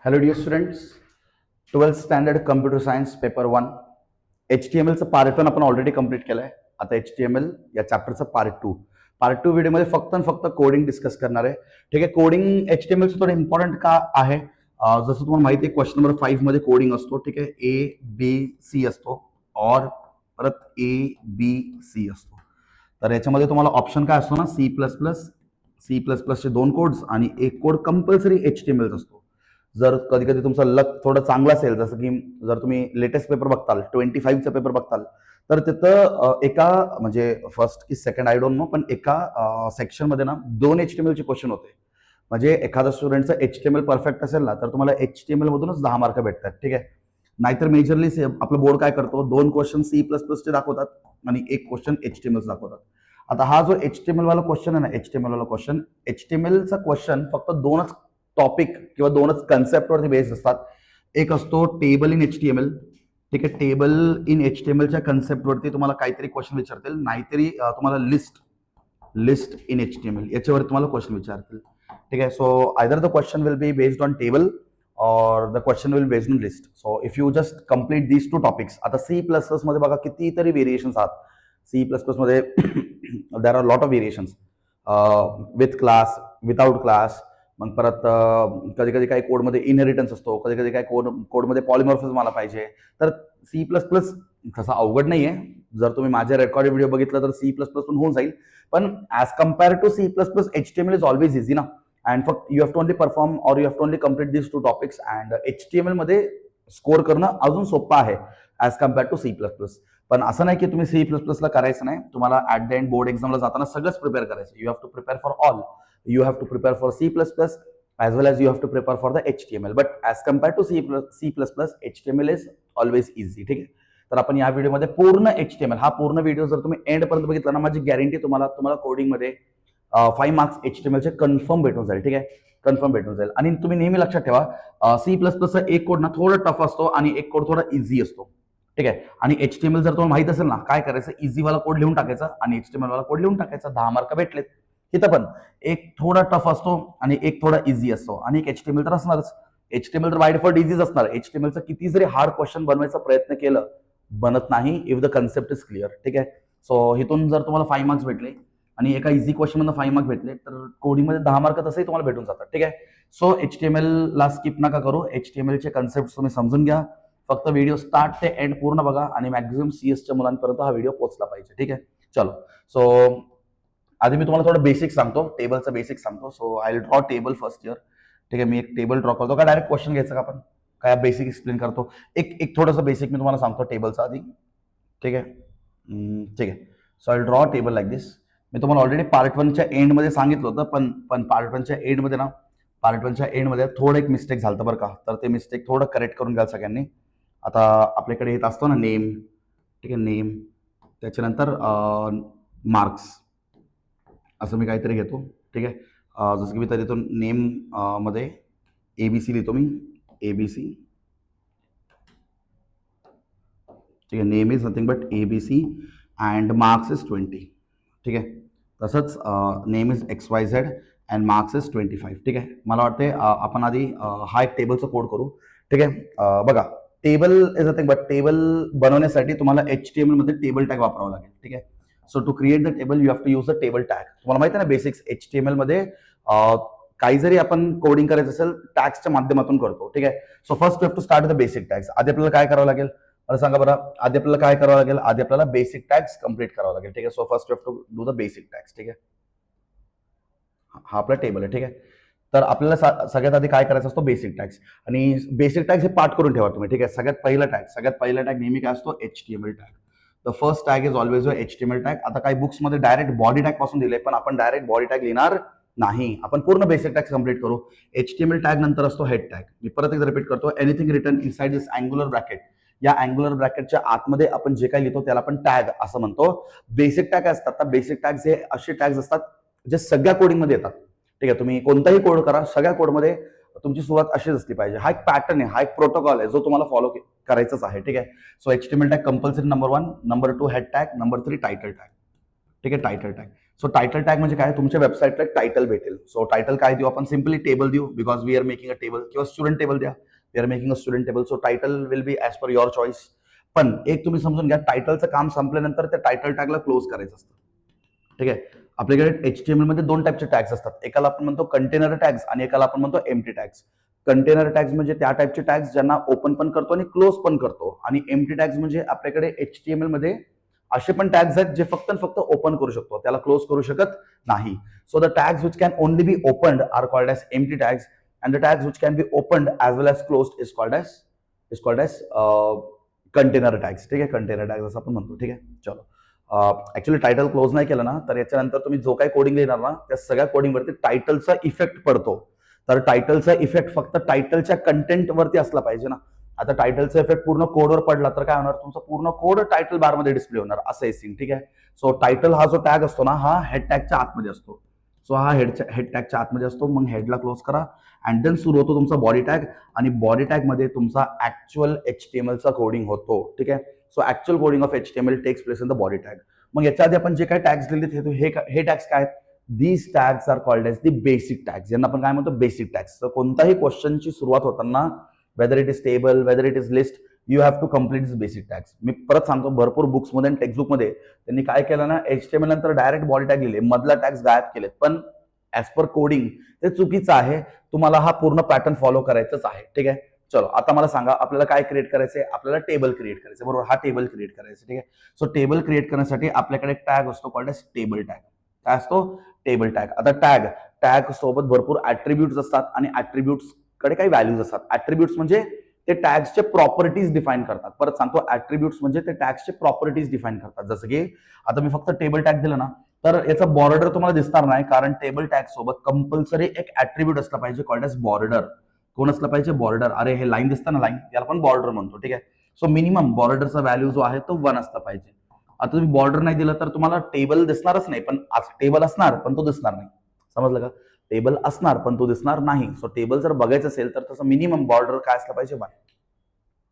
Hello dear students, 12th standard computer science paper 1 HTMLचं part 1 आपण already complete केलं आहे. आता HTML या चॅप्टरचं पार्ट 2 व्हिडिओमध्ये फक्त आणि फक्त कोडिंग डिस्कस करणार आहे. ठीक आहे. कोडिंग HTMLचं थोडं इम्पॉर्टंट का आहे, जसं तुम्हाला माहिती आहे क्वेश्चन नंबर 5 मध्ये कोडिंग असतो. ठीक आहे. ABC असतो और परत ABC असतो. तर याच्यामध्ये तुम्हाला ऑप्शन काय असतो ना, C++चे 2 कोड्स आणि एक कोड कंपल्सरी HTML असतो. जर कधी कधी तुमचा लक थोडं चांगलं असेल, जसं की जर तुम्ही लेटेस्ट पेपर बघताल 25चा पेपर बघताल, तर तिथं एका म्हणजे फर्स्ट की सेकंड आय डोंट नो, पण एका सेक्शनमध्ये ना 2 HTMLचे क्वेश्चन होते. म्हणजे एखादा स्टुडंटचा HTML परफेक्ट असेल ना, तर तुम्हाला HTML मधूनच 10 मार्क भेटतात. ठीक आहे. नाहीतर मेजरली आपलं बोर्ड काय करतो, 2 क्वेश्चन C++चे दाखवतात आणि एक क्वेश्चन HTML दाखवतात. आता हा जो HTML वाला क्वेश्चन आहे ना, HTMLचा क्वेश्चन फक्त 2च टॉपिक किंवा 2च कन्सेप्टवरती बेस्ड असतात. एक असतो टेबल इन HTML. ठीक आहे. टेबल इन HTMLच्या कन्सेप्टवरती तुम्हाला काहीतरी क्वेश्चन विचारतील, नाहीतरी तुम्हाला लिस्ट इन HTML याच्यावर तुम्हाला क्वेश्चन विचारतील. ठीक आहे. So either the question will be based on table और the question will based on list. So if you just complete these 2 topics. आता C++ मध्ये बघा कितीतरी व्हेरिएशन्स आहेत. C++ मध्ये there are lot of variations with class, without class. मग परत कधी कधी काही कोडमध्ये इनहेरिटन्स असतो, कधी कधी काही कोडमध्ये पॉलिमॉर्फिझम आला पाहिजे. तर C++ तसं अवघड नाही आहे. जर तुम्ही माझ्या रेकॉर्डेड व्हिडिओ बघितला तर C++ पण होऊन जाईल. पण as compare to C++, HTML is always easy ना. अँड फक्त you have to only perform or you have to only complete this 2 topics. And HTML मध्ये स्कोर करणं अजून सोपं आहे ॲज कम्पेअर टू C++. पण असं नाही की तुम्ही C++ला करायचं नाही. तुम्हाला ॲट द एंड बोर्ड एक्झामला जाताना सगळंच प्रिपेअर करायचं. You have to prepare for all. You have to prepare for C++ as well as you have to prepare for the HTML. But as compared to C++, HTML is always easy. ठीक आहे. तर आपण या व्हिडिओमध्ये पूर्ण HTML, हा पूर्ण video जर तुम्ही एंड पर्यंत बघितला ना, माझी गॅरंटी तुम्हाला कोडिंगमध्ये 5 मार्क्स HTMLचे कन्फर्म भेटून जाईल. ठीक आहे. कन्फर्म भेटून जाईल. आणि तुम्ही नेहमी लक्षात ठेवा, C++चा एक कोड ना थोडा टफ असतो आणि एक कोड थोडा इझी असतो. ठीक आहे. आणि HTML जर तुम्हाला माहित असेल ना, काय करायचं, इझी वाला कोड लिहून टाकायचा आणि HTML वाला कोड लिहून टाकायचा. 10 मार्क भेटलेत. इथं पण एक थोडा टफ असतो आणि एक थोडा इझी असतो आणि एक HTML तर असणारच. HTML तर बाय डिफॉल्ट इझीच असणार. HTMLचा किती जरी हार्ड क्वेश्चन बनवायचा प्रयत्न केलं, बनत नाही if the concept is clear. ठीक आहे. सो इथून जर तुम्हाला 5 मार्क्स भेटले आणि एका इझी क्वेश्चन मधून 5 मार्क भेटले, तर कोडिंगमध्ये 10 मार्क तसंही तुम्हाला भेटून जातात. ठीक आहे. सो HTML ला स्किप नका करू. HTMLचे कन्सेप्ट तुम्ही समजून घ्या. फक्त व्हिडिओ स्टार्ट ते एंड पूर्ण बघा आणि मॅक्झिमम CS मुलांपर्यंत हा व्हिडिओ पोहोचला पाहिजे. ठीक आहे. चलो. सो आधी मी तुम्हाला थोडं बेसिक सांगतो, टेबलचं बेसिक सांगतो. So I will draw table first year. ठीक आहे. मी एक टेबल ड्रॉ करतो. का डायरेक्ट क्वेश्चन घ्यायचं का आपण, काय बेसिक एक्सप्लेन करतो. एक थोडंसं बेसिक मी तुम्हाला सांगतो टेबलचं आधी. ठीक आहे. ठीक आहे. So I will draw table like this. मी तुम्हाला ऑलरेडी पार्ट 1च्या एंडमध्ये सांगितलं होतं, पण पार्ट 1च्या एंडमध्ये थोडं एक मिस्टेक झालं बरं का. तर ते मिस्टेक थोडं करेक्ट करून घ्याल सगळ्यांनी. आता आपल्याकडे येत असतो ना नेम. ठीक आहे. नेम, त्याच्यानंतर मार्क्स, असं मी काहीतरी घेतो. ठीक आहे. जसं की मी तरी तो नेम मध्ये ABC लिहितो मी, ABC. ठीक आहे. Name is nothing but ABC and marks is 20. ठीक आहे. तसंच name is XYZ and marks is 25. ठीक आहे. मला वाटते आपण आधी हा एक टेबलचा कोड करू. ठीक आहे. बघा, table is nothing but table बनवण्यासाठी तुम्हाला HTML मध्ये टेबल टॅग वापरावा लागेल. ठीक आहे. So to create the table you have to use the table tag. तुम्हाला माहिती आहे ना बेसिक्स, HTML मध्ये काही जरी आपण कोडिंग करायचं असेल टॅग्सच्या माध्यमातून करतो. ठीक आहे. So first you have to start the basic tags. आधी आपल्याला काय करावं लागेल, मला सांगा बरं. आधी आपल्याला बेसिक टॅग्स कम्प्लीट करावं लागेल. ठीक आहे. So first you have to do the basic tags. ठीक आहे. हा आपला टेबल आहे. ठीक आहे. तर आपल्याला सगळ्यात आधी काय करायचं असतो, बेसिक टॅग्स. आणि बेसिक टॅग्स हे पाठ करून ठेवा तुम्ही. ठीक आहे. सगळ्यात पहिला टॅग नेहमी काय असतो, HTML tag. The first tag is always HTML tag. आता काही बुक्समध्ये डायरेक्ट बॉडी टॅग पासून दिले, पण आपण डायरेक्ट बॉडी टॅग लिहिणार नाही. आपण पूर्ण बेसिक टॅग कम्प्लीट करू. HTML टॅग नंतर असतो हेड टॅग. मी परत एकदा रिपीट करतो. एनिथिंग रिटन इनसाइड दिस अँग्युलर ब्रॅकेट. या अँग्युलर ब्रॅकेटच्या आतमध्ये आपण जे काही लिहितो त्याला आपण टॅग असं म्हणतो. बेसिक टॅग असतात. तर बेसिक टॅग्स हे असे टॅग्स असतात जे सगळ्या कोडिंगमध्ये येतात. ठीक आहे. तुम्ही कोणताही कोड करा, सगळ्या कोडमध्ये तुमची सुरुवात अशीच असली पाहिजे. हा एक पॅटर्न आहे, हा एक प्रोटोकॉल आहे जो तुम्हाला फॉलो करायचाच आहे. ठीक आहे. So HTML tag compulsory number 1, number 2 head tag, number 3 title tag. ठीक आहे. Title tag. So title tag म्हणजे काय, तुमच्या वेबसाईटला एक टायटल भेटेल. सो टायटल काय देऊ आपण, सिम्पली टेबल देऊ, because we are making a table, किंवा स्टुडंट टेबल द्या, we are making a student table. So title will be as per your choice. पण एक तुम्ही समजून घ्या, टायटलचं काम संपल्यानंतर त्या टायटल टॅगला क्लोज करायचं असतं. ठीक आहे. आपल्याकडे HTML मध्ये दोन टाईपचे टॅग्स असतात. एकाला आपण म्हणतो कंटेनर टॅग्स आणि एकाला आपण म्हणतो एम्प्टी टॅग्स. कंटेनर टॅग्स म्हणजे त्या टाईपचे टॅग्स ज्यांना ओपन पण करतो आणि क्लोज पण करतो, आणि एम्प्टी टॅग्स म्हणजे आपल्याकडे HTML मध्ये असे पण टॅग्स आहेत जे फक्त फक्त ओपन करू शकतो, त्याला क्लोज करू शकत नाही. So the tags which can only be opened are called as empty tags, and the tags which can be opened as well as closed is called as container tags. ठीक आहे, container tags असं आपण म्हणतो. ठीक आहे, चलो. Actually title close नाही केलं ना, तर याच्यानंतर तुम्ही जो काही कोडिंग लिहिणार ना, त्या सगळ्या कोडिंगवरती टायटलचा इफेक्ट पडतो. तर टायटलचा इफेक्ट फक्त टायटलच्या कंटेंट वरती असला पाहिजे ना. आता टायटलचा इफेक्ट पूर्ण कोडवर पडला तर काय होणार, तुमचा पूर्ण कोड टायटल बारमध्ये डिस्प्ले होणार, असं आहे सीन. ठीक आहे. सो टायटल हा जो टॅग असतो ना, हा हेड टॅगच्या आतमध्ये असतो. सो हा हेड टॅगच्या आतमध्ये असतो. मग हेडला क्लोज करा, अँड देन सुरू होतो तुमचा बॉडी टॅग, आणि बॉडी टॅग मध्ये तुमचा ऍक्च्युअल HTML चा कोडिंग होतो. ठीक आहे. So actual coding of HTML takes place in the body tag. मग याच्या आधी आपण जे काही टॅग्स लिहिले हे टॅग्स काय आहेत, these tags are called as the basic tags, यांना आपण काय म्हणतो, बेसिक टॅग्स. तर कोणताही क्वेश्चनची सुरुवात होताना, whether it is table, whether it is list, you have to complete this basic tags. मी परत सांगतो, भरपूर बुक्समध्ये आणि टेक्स्टबुकमध्ये त्यांनी काय केलं ना, HTML नंतर डायरेक्ट बॉडी टॅग लिहिले, मधला टॅग्स गायब केलेत. पण ऍज पर कोडिंग ते चुकीचं आहे. तुम्हाला हा पूर्ण पॅटर्न फॉलो करायचाच आहे. ठीक आहे. चलो, आता मला सांगा, आपल्याला काय क्रिएट करायचंय, आपल्याला टेबल क्रिएट करायचं, बरोबर. हा टेबल क्रिएट करायचा. ठीक आहे. सो टेबल क्रिएट करण्यासाठी आपल्याकडे एक टॅग असतो कॉल्ड एज टेबल टॅग. काय असतो, टेबल टॅग. आता टॅग सोबत भरपूर ऍट्रिब्यूट्स असतात, आणि ऍट्रिब्यूट्स कडे काही व्हॅल्यूज असतात. ऍट्रिब्यूट्स म्हणजे ते टॅग्सचे प्रॉपर्टीज डिफाईन करतात. परत सांगतो, ऍट्रिब्यूट्स म्हणजे ते टॅग्सचे प्रॉपर्टीज डिफाईन करतात. जसं की आता मी फक्त टेबल टॅग दिलं ना, तर याचा बॉर्डर तुम्हाला दिसणार नाही, कारण टेबल टॅग सोबत कंपल्सरी एक ऍट्रिब्यूट असला पाहिजे कॉल्ड एज बॉर्डर. कोण असलं पाहिजे, बॉर्डर. अरे हे लाईन दिसतं ना, लाईन, याला आपण बॉर्डर म्हणतो. ठीक आहे. सो मिनिमम बॉर्डरचा व्हॅल्यू जो आहे तो 1 असला पाहिजे. आता तुम्ही बॉर्डर नाही दिलं तर तुम्हाला टेबल दिसणारच नाही, पण टेबल असणार पण तो दिसणार नाही. समजलं का, टेबल असणार पण तो दिसणार नाही. सो टेबल जर बघायचं असेल तर तसं मिनिमम बॉर्डर काय असलं पाहिजे, 1.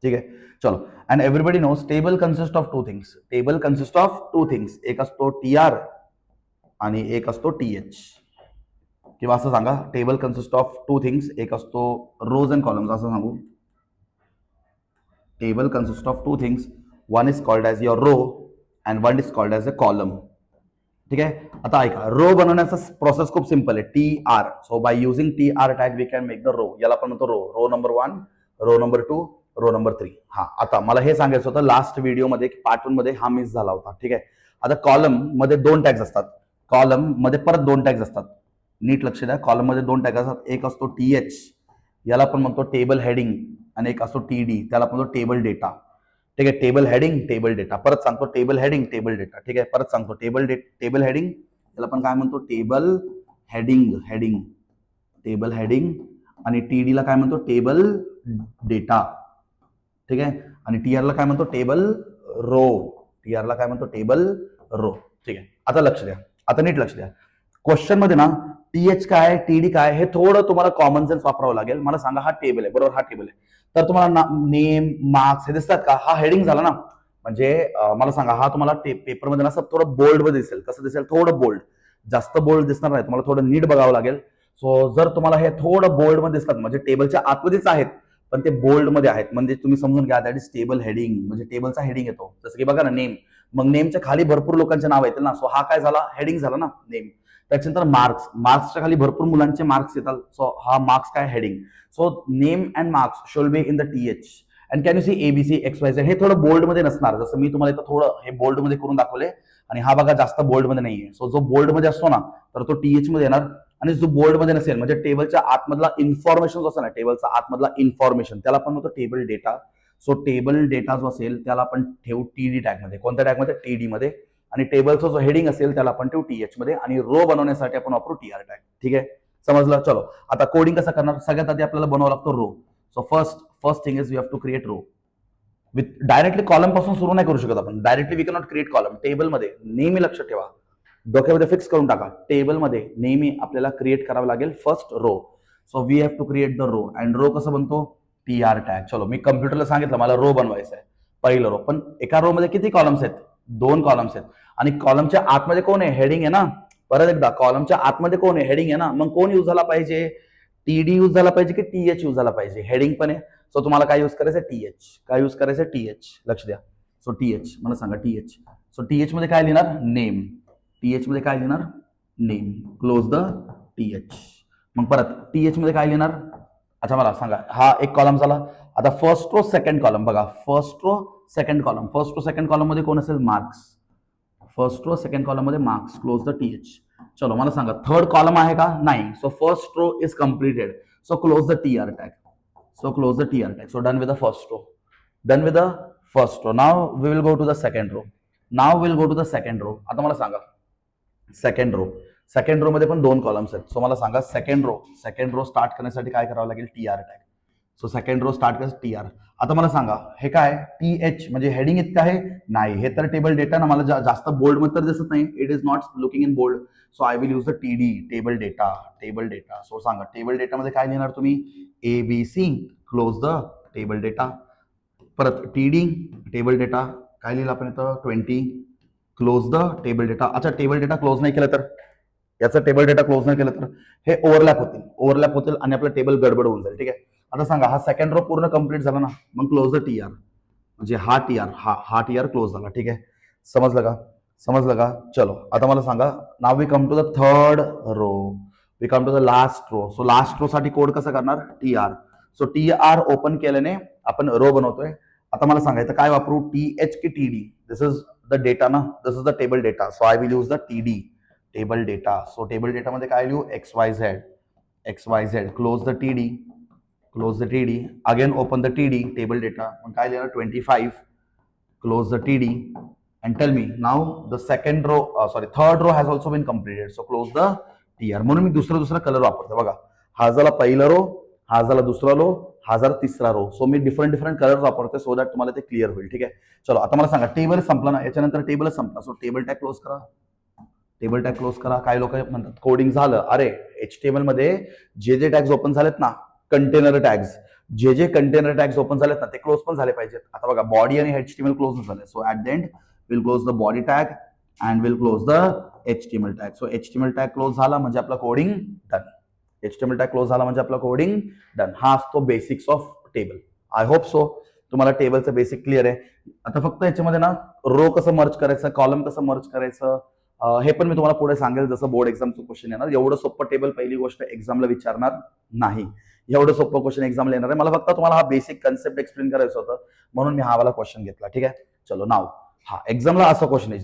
ठीक आहे. चलो, and everybody knows table consist of two things. Table consist of two things. एक असतो TR आणि एक असतो TH, किंवा असं सांगा, table consist of two things. एक असतो रोज अँड कॉलम्स, असं सांगू. Table consist of two things. One is called as your row and one is called as a column. ठीक आहे. आता ऐका, रो बनवण्याचा प्रोसेस खूप सिंपल आहे, TR. So by using TR tag we can make the row. याला आपण म्हणतो row number 1, row number 2, row number 3. हा, आता मला हे सांगायचं होतं, लास्ट व्हिडिओमध्ये पार्ट 1 मध्ये हा मिस झाला होता. ठीक आहे. आता कॉलम मध्ये 2 टॅग्स असतात, कॉलम मध्ये परत 2 टॅग्स असतात. नीट लक्ष द्या, कॉलम मध्ये 2 टॅग असतात. एक असतो TH, याला आपण म्हणतो टेबल हेडिंग, आणि एक असतो TD, त्याला आपण म्हणतो टेबल डेटा. ठीक आहे. Table heading, table data. परत सांगतो, टेबल हेडिंग, टेबल डेटा. ठीक आहे. परत सांगतो, टेबल हेडिंग, त्याला आपण काय म्हणतो, टेबल हेडिंग, टेबल हेडिंग. आणि TD ला काय म्हणतो, टेबल डेटा. ठीक आहे. आणि TR ला काय म्हणतो, टेबल रो. TR ला काय म्हणतो, टेबल रो. ठीक आहे. आता लक्ष द्या, आता नीट लक्ष द्या. क्वेश्चन मध्ये ना TH काय, TD काय, हे थोडं तुम्हाला कॉमन सेन्स वापरावं लागेल. मला सांगा, हा टेबल आहे, बरोबर, हा टेबल आहे. तर तुम्हाला नेम, मार्क्स हे दिसतात का, हा हेडिंग झाला ना. म्हणजे मला सांगा, हा तुम्हाला पेपरमध्ये ना थोडं बोल्ड मध्ये दिसेल. कसं दिसेल, थोडं बोल्ड, जास्त बोल्ड दिसणार नाही, तुम्हाला थोडं नीट बघावं लागेल. सो जर तुम्हाला हे थोडं बोल्ड मध्ये दिसतात, म्हणजे टेबलच्या आतमध्येच आहेत पण ते बोल्ड मध्ये आहेत, म्हणजे तुम्ही समजून घ्या, दॅट इज टेबल हेडिंग. म्हणजे टेबलचा हेडिंग येतो. जसं की बघा ना, नेम, मग नेमच्या खाली भरपूर लोकांचे नाव येतील ना. सो हा काय झाला, हेडिंग झाला ना, नेम. त्याच्यानंतर मार्क्सच्या खाली भरपूर मुलांचे मार्क्स येतात. सो हा मार्क्स काय, heading. So name and marks should be in the TH. And can you see ABC XYZ, हे थोडं बोल्ड मध्ये नसणार. जसं मी तुम्हाला इथं थोडं हे बोल्ड मध्ये करून दाखवले, आणि हा बघा जास्त बोल्ड मध्ये नाहीये. सो जो बोल्ड मध्ये असतो ना, तर तो TH मध्ये येणार. आणि जो बोल्ड मध्ये नसेल, म्हणजे टेबलच्या आतमधला इन्फॉर्मेशन असतो ना, टेबलचा आतमधला इन्फॉर्मेशन, त्याला आपण म्हणतो table data. So table data जो असेल त्याला आपण ठेवू TD टॅग मध्ये. कोणत्या टॅग मध्ये, TD मध्ये. आणि टेबलचा जो हेडिंग असेल त्याला आपण ठेवू TH मध्ये, आणि रो बनवण्यासाठी आपण वापरू TR टॅग. ठीक आहे, समजलं. चलो, आता कोडिंग कसं करणार, सगळ्यात आधी आपल्याला बनवावं लागतो row. So first thing is we have to create row. With directly column पासून सुरू नाही करू शकत आपण. Directly we cannot create column. टेबलमध्ये नेहमी लक्ष ठेवा, डोक्यामध्ये फिक्स करून टाका, टेबलमध्ये नेहमी आपल्याला क्रिएट करावं लागेल first row. So we have to create the row. And row कसं बनतो, TR टॅग. चलो, मी कम्प्युटरला सांगितलं मला रो बनवायचा आहे, पहिलं रो. पण एका रो मध्ये किती कॉलम्स आहेत, 2 कॉलम्स आहेत. आणि कॉलमच्या आतमध्ये कोण आहे, हेडिंग आहे ना. परत एकदा कॉलमच्या आतमध्ये कोण आहे, हेडिंग आहे ना, मग कोण यूज झाला पाहिजे, टीडी यूज झाला पाहिजे की टीएच यूज झाला पाहिजे, हेडिंग पण आहे. सो तुम्हाला काय यूज करायचं, टीएच. काय यूज करायचं, टीएच. लक्ष द्या. सो टीएच, मला सांगा टीएच. सो टीएच मध्ये काय लिहिणार, नेम. टीएच मध्ये काय लिहिणार, नेम. Close the TH. मग परत टीएच मध्ये काय लिहिणार, अच्छा मला सांगा, हा एक कॉलम झाला. आता फर्स्ट रो सेकंड कॉलम बघा, first row second column, first row second column मध्ये कोण असेल, marks. First row second column मध्ये मार्क्स. Close the TH. चलो मला सांगा थर्ड कॉलम आहे का, नाही. So first row is completed. So close the TR tag. So close the TR tag. So done with the first row. Done with the first row. Now we will go to the second row. Now will go to the second row. आता मला सांगा second row. Second row मध्ये पण 2 columns आहेत. So मला सांगा second row start करण्यासाठी काय करावं लागेल, TR tag. So second row start करायचं टीआर. आता मला सांगा हे काय, टीएच म्हणजे हेडिंग इतकं आहे, नाही. हे तर टेबल डेटा ना, मला जास्त बोल्ड मध्ये तर दिसत नाही. It is not looking in bold. So I will use the TD, table data. Table data. सो सांगा टेबल डेटा मध्ये काय लिहिणार तुम्ही, ABC. Close the table data. परत टीडी, टेबल डेटा. काय लिहिलं आपण इथं, 20. Close the table data. अच्छा टेबल डेटा क्लोज नाही केलं तर, याचं टेबल डेटा क्लोज नाही केलं तर हे ओव्हरलॅप होतील आणि आपलं टेबल गडबड होऊन जाईल. ठीक आहे. आता सांगा हा सेकंड रो पूर्ण कंप्लीट झाला ना, मग क्लोज द टीआर. म्हणजे हा टीआर क्लोज झाला. ठीक आहे. समजलं का. चलो आता मला सांगा, now we come to the third row. We come to the last row. So last row साठी कोड कसा करणार, टीआर. सो टीआर ओपन केल्याने आपण रो बनवतोय. आता मला सांगायचं काय वापरू, टीएच की TD. This is the data ना, this is the table data. So I will use the TD, table data. So table data मध्ये काय लिहू, XYZ. Close the TD. Again open the TD, table data. मग काय लिहिणार, 25. Close the TD and tell me now the third row has also been completed. So close the TR. म्हणून मी दुसरा colour वापरतो बघा. हा झाला पहिला रो, हा झाला दुसरा रो, हा झाला तिसरा रो. सो मी डिफरंट कलर वापरतो सो दॅट तुम्हाला ते क्लिअर होईल. ठीक आहे. चलो आता मला सांगा टेबल संपला ना, याच्यानंतर टेबलच संपला. सो टेबल टॅग क्लोज करा. काय लोक म्हणतात कोडिंग झालं, अरे HTML मध्ये जे टॅग्स ओपन झालेत ना, कंटेनर टॅग्स, जे कंटेनर टॅग्स ओपन झालेत ना, ते क्लोज पण झाले पाहिजेत. आता बघा बॉडी आणि HTML क्लोज झाले. So at the end we'll close the body tag and we'll close the HTML tag. So HTML tag close झाला म्हणजे आपला coding done. HTML tag close झाला म्हणजे आपला कोडिंग डन. हा असतो basics of table. I hope so तुम्हाला टेबलचं basic clear आहे. आता फक्त याच्यामध्ये ना रो कसं मर्ज करायचं, कॉलम कसं मर्ज करायचं, हे पण मी तुम्हाला पुढे सांगेल जसं बोर्ड एक्झामचं क्वेश्चन येणार. एवढं सोपं टेबल पहिली गोष्ट एक्झामला विचारणार नाही. एवढं सोपं क्वेश्चन एक्झामला येणार आहे. मला फक्त तुम्हाला हा बेसिक कन्सेप्ट एक्सप्लेन करायचं होतं म्हणून मी हा वाला क्वेश्चन घेतला. ठीक आहे. चलो नाव हा एक्झामला असा क्वेश्चन आहे.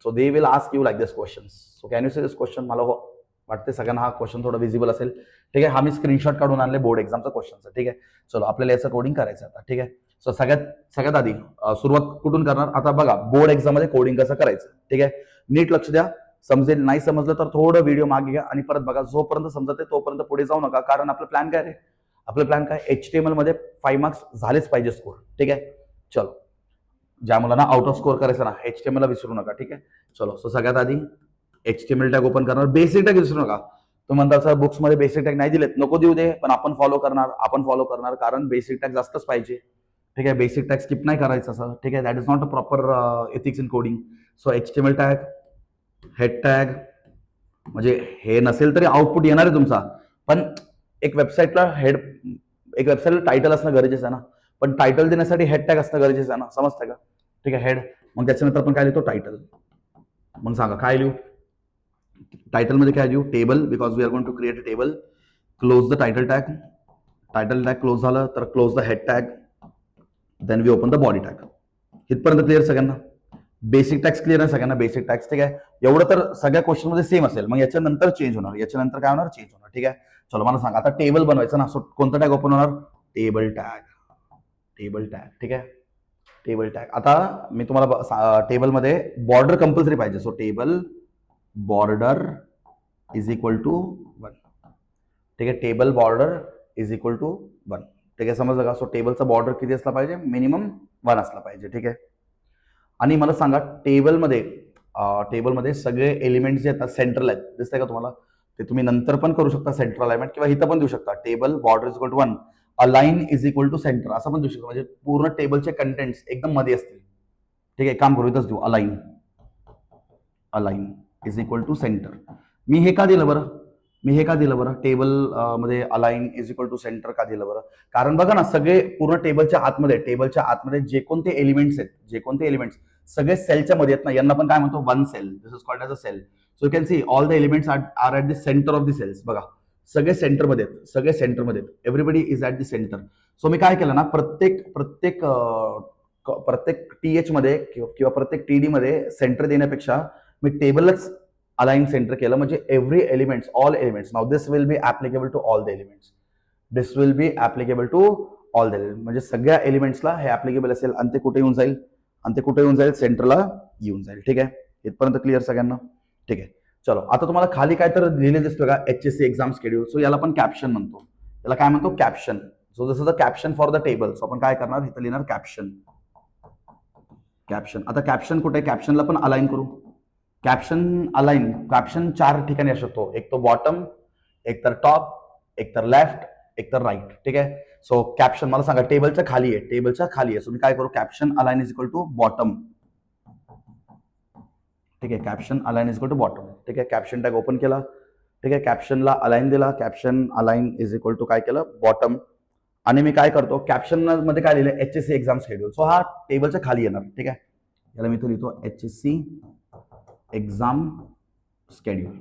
So they will ask you like this question. So can you see this question. मला वाटते सगळ्यांना हा क्वेश्चन थोडा विजिबल असेल. ठीक आहे. हा मी स्क्रीनशॉट काढून आणले बोर्ड एक्झामचा क्वेश्चनचा. ठीक आहे. चलो आपल्याला याचं कोडिंग करायचं आता. ठीक आहे. सो सगळ्यात आधी सुरुवात कुठून करणार, आता बघा बोर्ड एक्झाम मध्ये कोडिंग कसं करायचं. ठीक आहे. नीट लक्ष द्या. समजेल, नाही समजलं तर थोडं व्हिडिओ मागे घ्या आणि परत बघा. जोपर्यंत समजते तोपर्यंत पुढे जाऊ नका, कारण आपलं प्लॅन काय रे, आपलं प्लॅन काय, HTML मध्ये 5 मार्क्स झालेच पाहिजे स्कोर. ठीक आहे. चलो ज्या मुलांना आउट ऑफ स्कोर करायचं ना, HTML ला विसरू नका. ठीक आहे. चलो सो सगळ्यात आधी HTML टॅग ओपन करणार. बेसिक टॅग विसरू नका. तुम्ही म्हणता सर बुक्स मध्ये बेसिक टॅग नाही दिलेत, नको देऊ दे, पण आपण फॉलो करणार कारण बेसिक टॅग जास्तच पाहिजे. ठीक आहे. बेसिक टॅग स्किप नाही करायचं सर. ठीक आहे. That is not a proper ethics in coding. So HTML tag, head tag, म्हणजे हे नसेल तरी आउटपुट येणार आहे तुमचा, पण एक वेबसाईटला टायटल असणं गरजेचं आहे ना, पण टायटल देण्यासाठी हेड टॅग असणं गरजेचं आहे ना, समजतं का. ठीक आहे. हेड, मग त्याच्यानंतर आपण काय लिहितो, टायटल. मग सांगा काय लिहू, टायटल मध्ये काय लिहू, table, because we are going to create a table. Close the title tag close झालं तर close the head tag, then we open the body tag. इथपर्यंत क्लिअर सगळ्यांना, बेसिक टॅग्स क्लिअर आहे सगळ्यांना, बेसिक टॅग्स. ठीक आहे. एवढं तर सगळ्या क्वेश्चन मध्ये सेम असेल. मग याच्यानंतर चेंज होणार, याच्यानंतर काय होणार, चेंज होणार. ठीक आहे. चलो मला सांगा आता टेबल बनवायचं ना, सो कोणतं टॅग ओपन होणार, टेबल टॅग. ठीक आहे. Table tag. आता मी तुम्हाला टेबलमध्ये बॉर्डर कंपल्सरी पाहिजे. So table border is equal to 1. ठीक आहे. Table border is equal to 1. ठीक आहे. समजलं का. सो टेबलचा बॉर्डर किती असला पाहिजे, मिनिमम 1 असला पाहिजे. ठीक आहे. आणि मला सांगा टेबलमध्ये सगळे एलिमेंट्स जे आहेत सेंट्रल आहेत, दिसतंय का तुम्हाला, ते तुम्ही नंतर पण करू शकता सेंट्रल अलाइनमेंट, किंवा इथं पण देऊ शकता. Table border is equal to 1, align is equal to centre, असं पण देऊ शकतो. म्हणजे पूर्ण टेबलचे कंटेंट्स एकदम मध्ये असतील. ठीक आहे. काम करू, इथंच देऊ align. Is equal to centre. मी हे का दिलं बरं टेबल मध्ये align is equal to centre का दिलं बरं? कारण बघा ना, सगळे पूर्ण टेबलच्या आतमध्ये जे कोणते एलिमेंट्स सगळे सेलच्या मध्ये आहेत ना, यांना पण काय म्हणतो, one cell. This is called as a cell. So you can see all the elements are at the centre of the cells. बघा, सगळे सेंटरमध्ये आहेत. Everybody is at the centre. So मी काय केलं ना, प्रत्येक टीएच मध्ये किंवा प्रत्येक टीडी मध्ये सेंटर देण्यापेक्षा मी टेबलच अलाइन सेंटर केलं, म्हणजे all elements. Now this will be applicable to all the elements. म्हणजे सगळ्या एलिमेंट्सला हे ऍप्लिकेबल असेल आणि ते कुठे येऊन जाईल, सेंटरला येऊन जाईल. ठीक आहे, इथपर्यंत क्लिअर सगळ्यांना? ठीक आहे, चलो. आता तुम्हाला खाली काय तर लिहिले दिसतो का, HSC एक्झाम शेड्यूल. सो याला आपण कॅप्शन म्हणतो. याला काय म्हणतो, caption. So this is the caption for the table. So आपण काय करणार, इथं लिहिणार कॅप्शन. आता कॅप्शन कुठे आहे, कॅप्शनला पण अलाइन करू. कॅप्शन 4 ठिकाणी असू शकतो. एक तो बॉटम, एक तर टॉप, एक तर लेफ्ट, एक तर राईट. ठीक आहे. सो कॅप्शन मला सांगा, टेबलच्या खाली आहे. सो मी काय करू, caption align is equal to bottom. ठीक आहे, caption align is equal to bottom. ठीक आहे, कॅप्शन टॅग ओपन केला. ठीक आहे, कॅप्शनला अलाइन दिला. Caption align is equal to काय केलं, बॉटम. आणि मी काय करतो, कॅप्शन मध्ये काय लिहिलं, HSC एक्झाम शेड्यूल. सो हा टेबलच्या खाली येणार. ठीक आहे, याला मी इथं लिहितो HSC exam schedule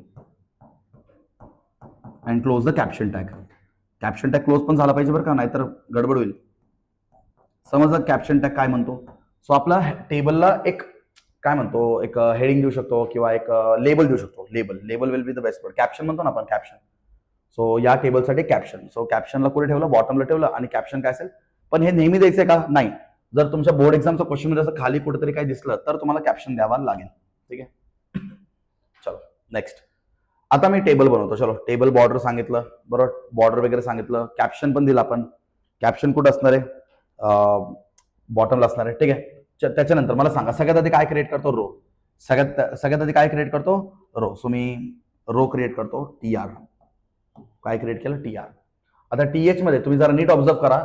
and close the caption tag. Caption tag close पण झाला पाहिजे बरं का, नाहीतर गडबड होईल. समजलं कॅप्शन टॅग काय म्हणतो? सो आपला टेबलला एक काय म्हणतो, एक हेडिंग देऊ शकतो किंवा एक लेबल देऊ शकतो. Label will be the best word. Caption म्हणतो ना आपण, कॅप्शन. सो या टेबलसाठी कॅप्शन. सो कॅप्शनला कुठे ठेवलं, बॉटमला ठेवलं. आणि कॅप्शन काय असेल, पण हे नेहमी द्यायचंय का, नाही. जर तुमच्या बोर्ड एक्झामचा क्वेश्चन मध्ये असं खाली कुठेतरी काय दिसलं तर तुम्हाला कॅप्शन द्यावा लागेल. ठीक आहे, चलो नेक्स्ट. आता मी टेबल बनवतो. चलो, टेबल बॉर्डर सांगितलं, बरोबर, बॉर्डर वगैरे सांगितलं, कॅप्शन पण दिलं आपण. कॅप्शन कुठं असणार आहे, बॉटमला असणार आहे. ठीक आहे. त्याच्यानंतर मला सांगा, सगळ्यात आधी काय क्रिएट करतो, रो. सगळ्यात आधी काय क्रिएट करतो, रो. सो मी रो क्रिएट करतो, TR. काय क्रिएट केलं, TR. आता TH मध्ये तुम्ही जरा नीट ऑब्झर्व करा,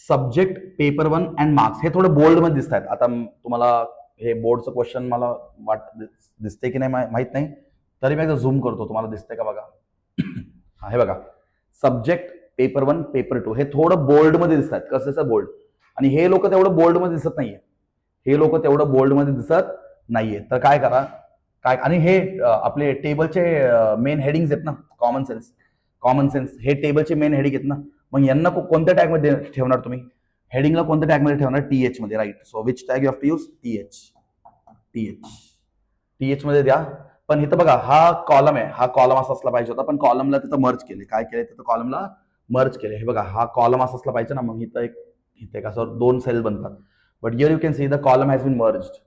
सब्जेक्ट, पेपर 1 अँड मार्क्स हे थोडं बोल्ड मध्ये दिसत आहेत. आता तुम्हाला हे बोर्डचं क्वेश्चन मला दिसते की नाही माहित नाही, तरी मी एकदा झूम करतो, तुम्हाला दिसतंय का बघा. हा, हे बघा, सब्जेक्ट, पेपर 1, पेपर 2 हे थोडं बोल्ड मध्ये दिसत आहेत. कसं बोल्ड? आणि हे लोक तेवढं बोल्ड मध्ये दिसत नाहीये. तर काय करा, काय, आणि हे आपले टेबलचे मेन हेडिंग्स आहेत ना, कॉमन सेन्स हे टेबलचे मेन हेडिंग आहेत ना. मग यांना कोणत्या टॅग मध्ये ठेवणार तुम्ही, हेडिंगला कोणत्या टॅग मध्ये ठेवणार, TH मध्ये, right. So which tag you have to use, TH मध्ये द्या. पण इथं बघा, हा कॉलम आहे, हा कॉलम असा असला पाहिजे होता, पण कॉलमला तिथं मर्ज केले. काय केले तिथं, कॉलमला मर्ज केले. हे बघा, हा कॉलम असा असला पाहिजे ना, मग इथं एक असं 2 सेल बनतात. But here you can see the column has been merged.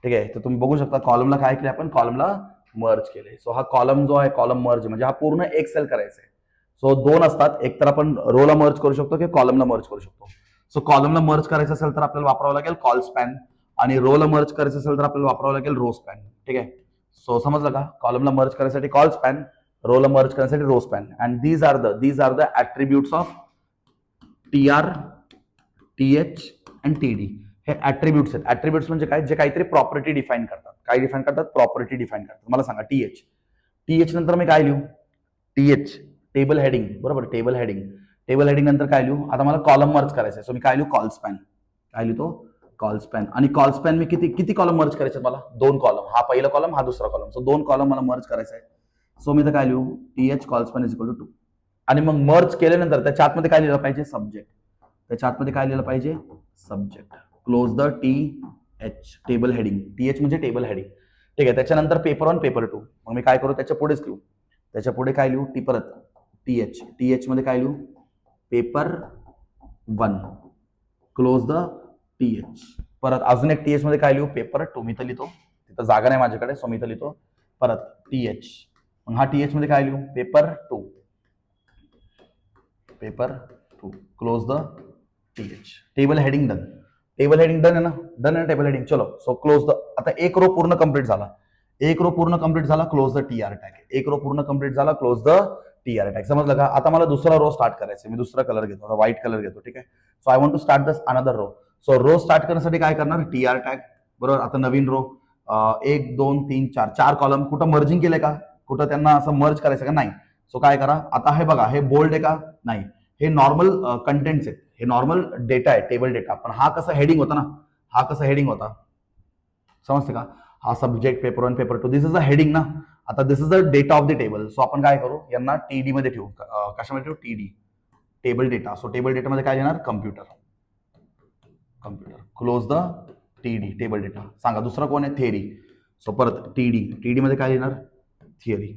ठीक आहे, तर तुम्ही बघू शकता कॉलमला काय केलं आपण, कॉलमला मर्ज केले. सो हा कॉलम जो आहे, कॉलम मर्ज म्हणजे हा पूर्ण एक सेल करायचा आहे. सो 2 असतात, एक तर आपण रोला मर्ज करू शकतो किंवा कॉलमला मर्ज करू शकतो. सो कॉलमला मर्ज करायचं असेल तर आपल्याला वापरावं लागेल कॉल स्पॅन, आणि रोला मर्ज करायचं असेल तर आपल्याला वापरावं लागेल रो स्पॅन. ठीक आहे, सो समजलं का, कॉलमला मर्ज करण्यासाठी कॉल स्पॅन, रोला मर्ज करण्यासाठी rowspan. And these are the attributes of TR, TH and TD. हे ऍट्रिब्यूट्स आहेत. ऍट्रिब्यूट्स म्हणजे काय, जे काहीतरी प्रॉपर्टी डिफाईन करतात. काय डिफाईन करतात, प्रॉपर्टी डिफाईन करतात. मला सांगा, TH नंतर मी काय लिहू, TH टेबल हेडिंग, बरोबर, टेबल हेडिंग नंतर काय लिहू, आता मला कॉलम मर्ज करायचं आहे. सो मी काय लिहू, कॉल स्पॅन. काय लिहितो, कॉल स्पॅन. आणि कॉल स्पॅन मी किती कॉलम मर्ज करायचे मला, 2 कॉलम. हा पहिला कॉलम, हा दुसरा कॉलम. सो 2 कॉलम मला मर्ज करायचं आहे. सो मी तर काय लिहू, TH col span is equal to 2. आणि मग मर्ज केल्यानंतर त्याच्या आतमध्ये काय लिहिलं पाहिजे, subject. Close the TH, table heading. TH म्हणजे टेबल हेडिंग. ठीक आहे, त्याच्यानंतर पेपर 1, पेपर 2. मग मी काय करू, त्याच्या पुढेच लिहू, काय लिहू, परत TH मध्ये काय लिहू, पेपर 1, क्लोज द TH. परत अजून एक TH मध्ये काय लिहू, पेपर 2. मी तर लिहितो, तिथं जागा नाही माझ्याकडे, सो मी तर लिहितो परत TH. मग हा TH मध्ये काय लिहू, paper 2, close the TH. Table heading done. आहे ना, टेबल हेडिंग. चलो, सो क्लोज द. आता एक रो पूर्ण कंप्लीट झाला, close the TR tag. Close the TR tag. समजलं का? आता मला दुसरा रो स्टार्ट करायचा. मी दुसरा कलर घेतो, व्हाईट कलर घेतो. ठीक आहे, so I want to start this another row. So row start करण्यासाठी काय करणार, TR टॅग, बरोबर. आता नवीन रो, 1 2 3 4 4 कॉलम कुठं मर्जिंग केलंय का, कुठं त्यांना असं मर्ज करायचं का, नाही. सो काय करा, आता हे बघा, हे बोल्ड आहे का, नाही. हे नॉर्मल कंटेंट्स आहेत, हे नॉर्मल डेटा आहे, टेबल डेटा. पण हा कसा हेडिंग होता ना, हा कसा हेडिंग होता, समजते का. हा subject paper 1 paper 2 this is a heading ना. आता this is the data of the table. So आपण काय करू, यांना टीडी मध्ये ठेवू. कशामध्ये ठेवू, TD, table data. So table data मध्ये काय येणार, computer. Computer close the TD, table data. सांगा दुसरा कोण आहे, थेरी. सो परत टीडी, टीडी मध्ये काय येणार, theory.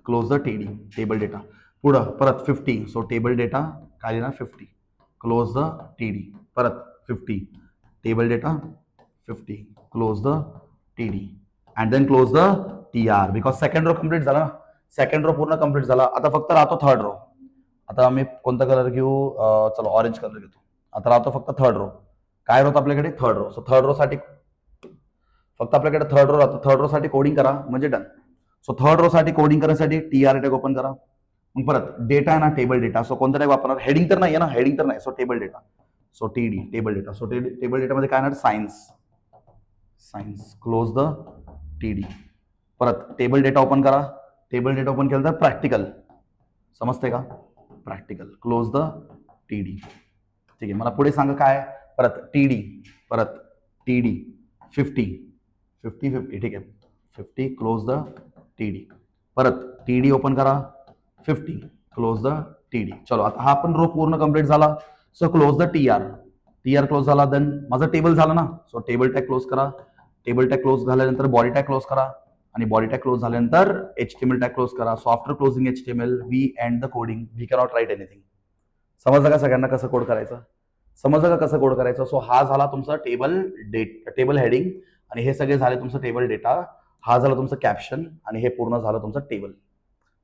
Close the TD, table data. पुढं परत 50. सो टेबल डेटा काय येणार, 50. Close the TD. परत 50, table data 50. Close the TD and then close the TR. Because second row complete झाला ना, सेकंड रो पूर्ण कम्प्लीट झाला. आता फक्त राहतो थर्ड रो. आता आम्ही कोणता कलर घेऊ, चलो ऑरेंज कलर घेतो. आता राहतो फक्त थर्ड रो. काय राहतो आपल्याकडे, third row. So third row साठी फक्त आपल्याकडे थर्ड रो राहतो. थर्ड रो साठी कोडिंग करा म्हणजे डन. सो थर्ड रो साठी कोडिंग करण्यासाठी टीआर टॅग ओपन करा. मग परत डेटा आहे ना, टेबल डेटा. सो कोणता टॅग वापरणार, हेडिंग तर नाही आहे ना, हेडिंग तर नाही. So table data. So TD, table data. So table data मध्ये काय येणार, science. Science. Close the TD. परत टेबल डेटा ओपन करा. टेबल डेटा ओपन केलं तर प्रॅक्टिकल. समजते का, प्रॅक्टिकल. Close the TD. ठीक आहे, मला पुढे सांगा काय. परत टीडी, परत टीडी 50 50 50. ठीक आहे, 50. Close the TD. परत टीडी ओपन करा, 50. Close the TD. चलो आता हा पण रो पूर्ण कंप्लीट झाला. So close the TR. TR close झाला. देन माझं टेबल झालं ना. सो टेबल टॅग क्लोज करा. टेबल टॅग क्लोज झाल्यानंतर बॉडी टॅग क्लोज करा. आणि बॉडी टॅग क्लोज झाल्यानंतर HTML टॅग क्लोज करा. So after closing HTML we end the coding. We cannot write anything. समजलं का सगळ्यांना कसं कोड करायचं, समजलं का कसं कोड करायचं. सो हा झाला तुमचा टेबल हेडिंग आणि हे सगळे झाले तुमचं टेबल डेटा. हा झाला तुमचं कॅप्शन आणि हे पूर्ण झालं तुमचं टेबल.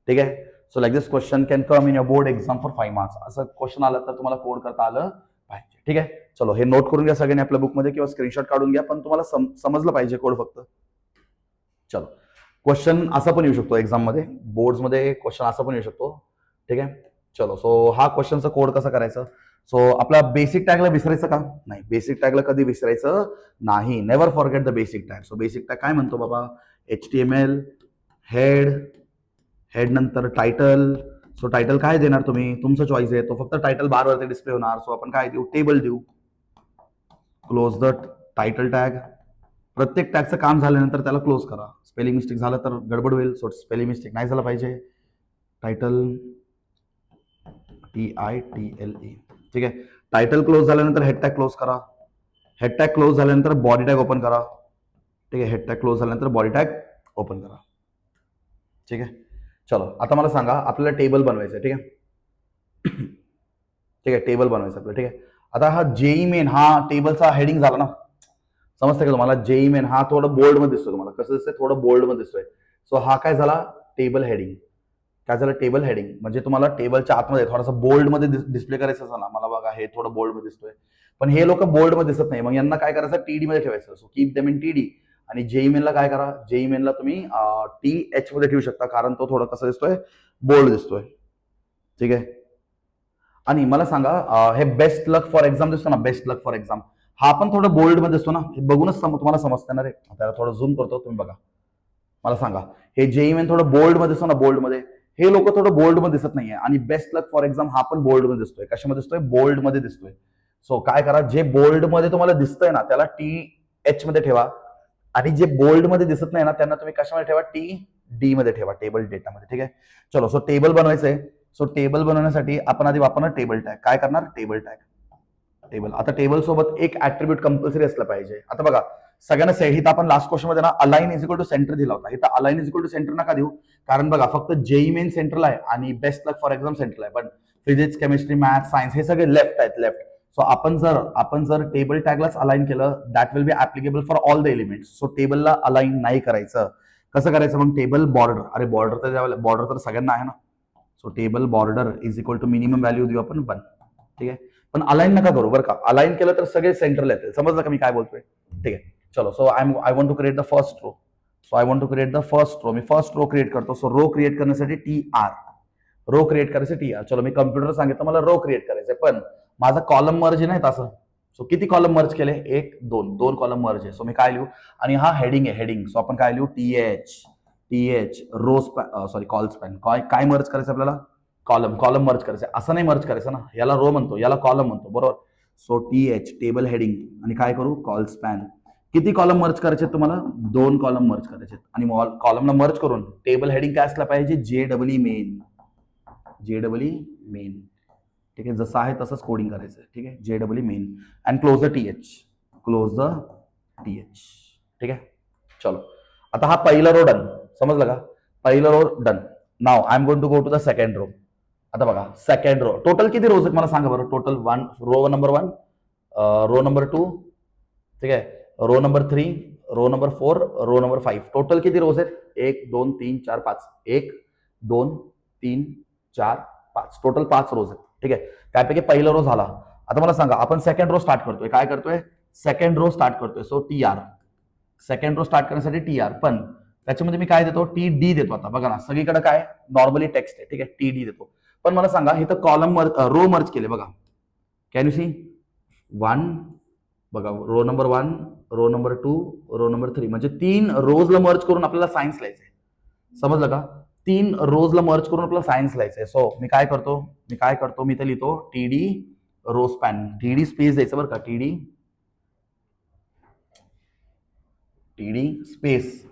ठीक आहे. So like this question can come in your board exam for 5 marks. असं क्वेश्चन आलं तर तुम्हाला कोड करता आलं पाहिजे. ठीक आहे. चलो हे नोट करून घ्या सगळ्यांनी आपल्या बुकमध्ये किंवा स्क्रीनशॉट काढून घ्या, पण तुम्हाला समजलं पाहिजे कोड फक्त. चलो क्वेश्चन असा पण येऊ शकतो एक्झाम मध्ये, बोर्ड्स मध्ये क्वेश्चन असा पण येऊ शकतो. ठीक आहे. चलो सो हा क्वेश्चनचा कोड कसं करायचं. सो आपला बेसिक टॅगला विसरायचं का नाही, बेसिक टॅगला कधी विसरायचं नाही. Never forget the basic tag. So basic tag काय म्हणतो बाबा, HTML हेड नंतर टायटल. सो टायटल काय देणार तुम्ही, तुमचं चॉईस आहे. तो फक्त टायटल बार वरती डिस्प्ले होणार. सो आपण काय देऊ, टेबल देऊ. Close the title tag. प्रत्येक टॅगचं काम झाल्यानंतर त्याला क्लोज करा. स्पेलिंग मिस्टेक झालं तर गडबड होईल. सो स्पेलिंग मिस्टेक नाही झालं पाहिजे. Title TITLE. ठीक आहे. टायटल क्लोज झाल्यानंतर हेड टॅग क्लोज करा. हेड टॅग क्लोज झाल्यानंतर बॉडी टॅग ओपन करा. ठीक आहे. हेड टॅग क्लोज झाल्यानंतर बॉडी टॅग ओपन करा. ठीक आहे. चलो आता मला सांगा, आपल्याला टेबल बनवायचं आहे. ठीक आहे. ठीक आहे, टेबल बनवायचं आपल्याला. ठीक आहे. आता हा जेई मेन, हा टेबलचा हेडिंग झाला ना, समजतं का तुम्हाला. जेई मेन हा थोडं बोल्ड मध्ये दिसतोय तुम्हाला, कसं दिसतंय, थोडं बोल्ड मध्ये दिसतोय. सो हा काय झाला, टेबल हेडिंग. काय झालं, टेबल हेडिंग. म्हणजे तुम्हाला टेबलच्या आतमध्ये थोडासा बोल्ड मध्ये डिस्प्ले करायचं असं ना. मला बघा हे थोडं बोल्ड मध्ये दिसतोय, पण हे लोक बोल्ड मध्ये दिसत नाही. मग यांना काय करायचं, टीडी मध्ये ठेवायचं. So keep them in TD. आणि जेईमेनला काय करा, जेईमेनला तुम्ही TH मध्ये ठेवू शकता, कारण तो थोडं कसं दिसतोय, बोल्ड दिसतोय. ठीक आहे. आणि मला सांगा, हे बेस्ट लक फॉर एक्झाम दिसतो ना, बेस्ट लक फॉर एक्झाम, हा पण थोडं बोल्ड मध्ये दिसतो ना. हे बघूनच तुम्हाला समजतं ना रे. त्याला थोडं झूम करतो, तुम्ही बघा. मला सांगा, हे जेईमेन थोडं बोल्ड मध्ये दिसतो ना, बोल्ड मध्ये. हे लोक थोडं बोल्ड मध्ये दिसत नाहीये. आणि बेस्ट लक फॉर एक्झाम हा पण बोल्ड मध्ये दिसतोय. कशामध्ये दिसतोय, बोल्ड मध्ये दिसतोय. सो काय करा, जे बोल्ड मध्ये तुम्हाला दिसतंय ना त्याला TH मध्ये ठेवा. आणि जे बोल्ड मध्ये दिसत नाही ना त्यांना तुम्ही कशामध्ये ठेवा, TD मध्ये ठेवा, टेबल डेटामध्ये. ठीक आहे. चलो सो टेबल बनवायचंय. सो टेबल बनवण्यासाठी आपण आधी वापरणार टेबल टॅग. काय करणार, टेबल टॅग. टेबल. आता टेबल सोबत एक ऍट्रिब्यूट कंपल्सरी असलं पाहिजे. आता बघा सगळ्यांना इथं आपण लास्ट क्वेश्चन मध्ये ना align is equal to centre दिला होता. इथं align is equal to centre नका देऊ, कारण बघा फक्त जेई मेन सेंटरला आहे आणि बेस्ट लक फॉर एक्झाम सेंटरला आहे, पण फिजिक्स, केमिस्ट्री, मॅथ, सायन्स हे सगळे लेफ्ट आहेत, लेफ्ट. सो आपण जर टेबल टॅगलाच अलाइन केलं, that will be applicable for all the elements. So टेबलला अलाइन नाही करायचं. कसं करायचं मग, टेबल बॉर्डर. अरे बॉर्डर तर सगळ्यांना आहे ना. So table border is equal to minimum value देऊ आपण 1. ठीक आहे. पण अलाइन नका करू बरं का. अलाइन केलं तर सगळे सेंटरला येतील. समजलं का मी काय बोलतोय. ठीक आहे. चलो so I want to create the first row. So I want to create the first row. मी फर्स्ट रो क्रिएट करतो. सो रो क्रिएट करण्यासाठी TR. रो क्रिएट करायचं TR. चलो मी कम्प्युटर सांगितलं मला रो क्रिएट करायचंय, पण माझा कॉलम मर्ज नाही असं. सो किती कॉलम मर्ज केले, 1 2 2 कॉलम मर्ज आहे. सो मी काय लिहू, आणि हा हेडिंग आहे, हेडिंग. सो आपण काय लिहू, TH row sorry col span. काय मर्ज करायचं आपल्याला, कॉलम मर्ज करायचं. असं नाही मर्ज करायचं ना, याला रो म्हणतो, याला कॉलम म्हणतो, बरोबर. सो टीएच टेबल हेडिंग आणि काय करू, कॉल स्पॅन. किती कॉलम मर्ज करायचे तुम्हाला, 2 कॉलम मर्ज करायचे. आणि कॉलमला मर्ज करून टेबल हेडिंग काय असला पाहिजे, जेडब्ल्यू मेन. ठीक आहे, जसं आहे तसंच कोडिंग करायचं. ठीक आहे, जेडब्ल्यू मेन अँड क्लोज द टीएच. ठीक आहे, चलो. आता हा पहिला रो डन, समजलं का, पहिला row done. Now I am going to go to the second row. आता बघा सेकंड रो, टोटल किती रोज आहेत मला सांगा बरं. Total 1 row number 1, row number 2, ठीक आहे, row number 3, row number 4, row number 5. Total किती रोज आहेत, 1 2 3 4 5. 1 2 3 4 5, टोटल 5 रोज आहेत. ठीक आहे, त्यापैकी पहिला रो झाला. आता मला सांगा, आपण सेकंड रो स्टार्ट करतोय, काय करतोय, सेकंड रो स्टार्ट करतोय. So TR, second row start करण्यासाठी टीआर, पण त्याच्यामध्ये मी काय देतो, टी डी देतो. आता बघा ना, सगळीकडे काय नॉर्मली टेक्स्ट आहे, ठीक आहे, टी डी देतो. पण मला सांगा, इथं कॉलम रो मर्ज केले बघा, कॅन यू सी 1, बघा row number 1, row number 2, row number 3, म्हणजे 3 रोजला मर्ज करून आपल्याला सायन्स लिहायचंय. समजलं का, 3 रोजला मर्ज करून आपल्याला सायन्स लिहायचंय. सो मी काय करतो, मी ते लिहितो TD row span. TD space द्यायचं बरं का, टीडी स्पेस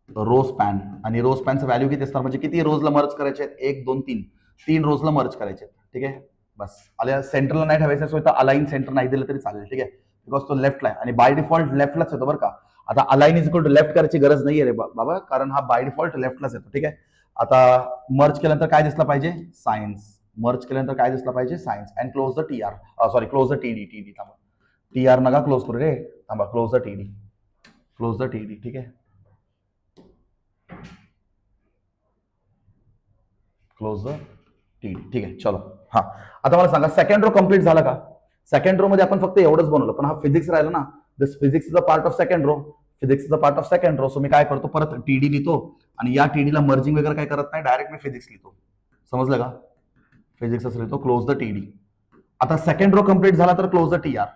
रो स्पॅन. आणि रो स्पॅनचं व्हॅल्यू किती असणार, म्हणजे किती रोजला मर्ज करायचे आहेत, 1 2 3, 3 रोजला मर्ज करायचे. ठीक आहे, बस. आल्या सेंटरला नाही ठेवायचं, सो इथं अलाइन सेंटर नाही दिलं तरी चालेल. ठीक आहे, बिकॉज तो लेफ्टला आहे आणि बाय डिफॉल्ट लेफ्टलाच येतो बरं का. आता align is equal to left करायची गरज नाहीये रे बाबा, कारण हा बाय डिफॉल्ट लेफ्टलाच येतो. ठीक आहे, आता मर्ज केल्यानंतर काय दिसलं पाहिजे, सायन्स. मर्ज केल्यानंतर काय दिसलं पाहिजे, science. And close the TR, sorry close the TD. थांबा, टीआर नका क्लोज करू रे, थांबा, क्लोज द टीडी. ठीक आहे, क्लोज द टीडी. ठीक आहे, चलो. हा, आता मला सांगा, सेकंड रो कंप्लीट झाला का. सेकंड रो मध्ये आपण फक्त एवढंच बनवलं, पण हा फिजिक्स राहिला ना. This physics is a part of second row. So मी काय करतो, परत टीडी लिहितो आणि या टीडीला मर्जिंग वगैरे काय करत नाही, डायरेक्ट मी फिजिक्स लिहितो. समजलं का, फिजिक्सच लिहितो, क्लोज द टीडी. आता सेकंड रो कंप्लीट झाला तर क्लोज द टीआर.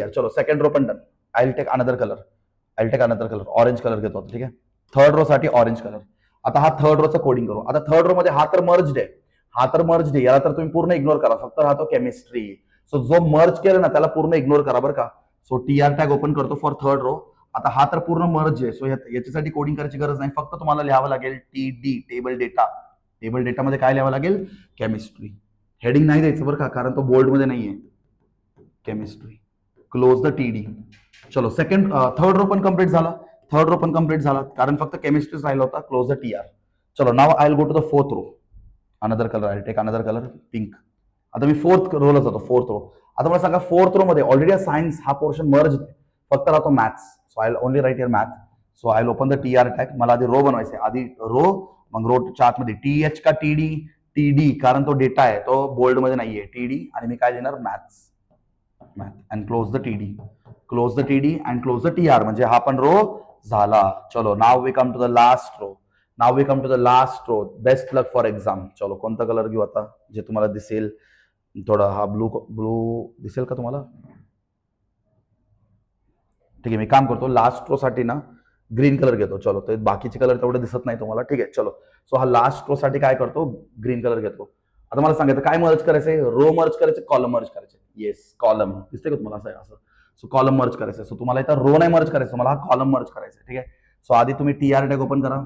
चलो, सेकंड रो पण done. I will take another colour, orange colour घेतो. ठीक आहे, थर्ड रो साठी ऑरेंज कलर. आता हा थर्ड रोचा कोडिंग करू. आता थर्ड रो मध्ये हा तर मर्ज आहे, याला तर तुम्ही पूर्ण इग्नोर करा, फक्त राहतो केमिस्ट्री. सो जो मर्ज केलं ना त्याला पूर्ण इग्नोर करा बरं का. सो टीआर टॅग ओपन करतो फॉर थर्ड रो. आता हा तर पूर्ण मर्ज आहे, सो याच्यासाठी कोडिंग करायची गरज नाही, फक्त तुम्हाला लिहावं लागेल टीडी टेबल डेटा मध्ये काय लिहावं लागेल, केमिस्ट्री. हेडिंग नाही द्यायचं बरं का, कारण तो बोल्ड मध्ये नाहीये, केमिस्ट्री. Close the TD. चलो, थर्ड रो पण कंप्लीट झाला, कारण फक्त केमिस्ट्रीच राहिला होता. Close the TR. चलो, now I will go to the fourth row. Another colour, I will take another colour, pink. आता मी फोर्थ रोला जातो, फोर्थ रो. आता मला सांगा, फोर्थ रो मध्ये ऑलरेडी सायन्स हा पोर्शन मर्ज, फक्त राहतो maths. So I will only write here math. So I will open the TR tag. मला आधी रो बनवायचे, आधी रो, मग रो चार्ट मध्ये टीएच का टीडी, कारण तो डेटा आहे, तो बोल्ड मध्ये नाहीये, टीडी. आणि मी काय देणार, math and close the TD and close the TR, म्हणजे हा पण रो झाला. चलो, now we come to the last row. Best luck for exam. चलो, कोणता कलर घेऊ आता, जे तुम्हाला दिसेल. थोडा हा ब्लू दिसेल का तुम्हाला. ठीक आहे, मी काम करतो, लास्ट रो साठी ना ग्रीन कलर घेतो. चलो, तर बाकीचे कलर तेवढे दिसत नाही तुम्हाला. ठीक आहे, चलो. सो हा लास्ट रो साठी काय करतो, ग्रीन कलर घेतो. आता मला सांगायचं काय मर्ज करायचंय, रो मर्ज करायचे, कॉलम मर्ज करायचे. येस, कॉलम दिसते का तुम्हाला, असं. सो कॉलम मर्ज करायचं. सो तुम्हाला इथं रो नाही मर्ज करायचं, मला हा कॉलम मर्ज करायचा. ठीक आहे, सो आधी तुम्ही टीआर टॅग ओपन करा,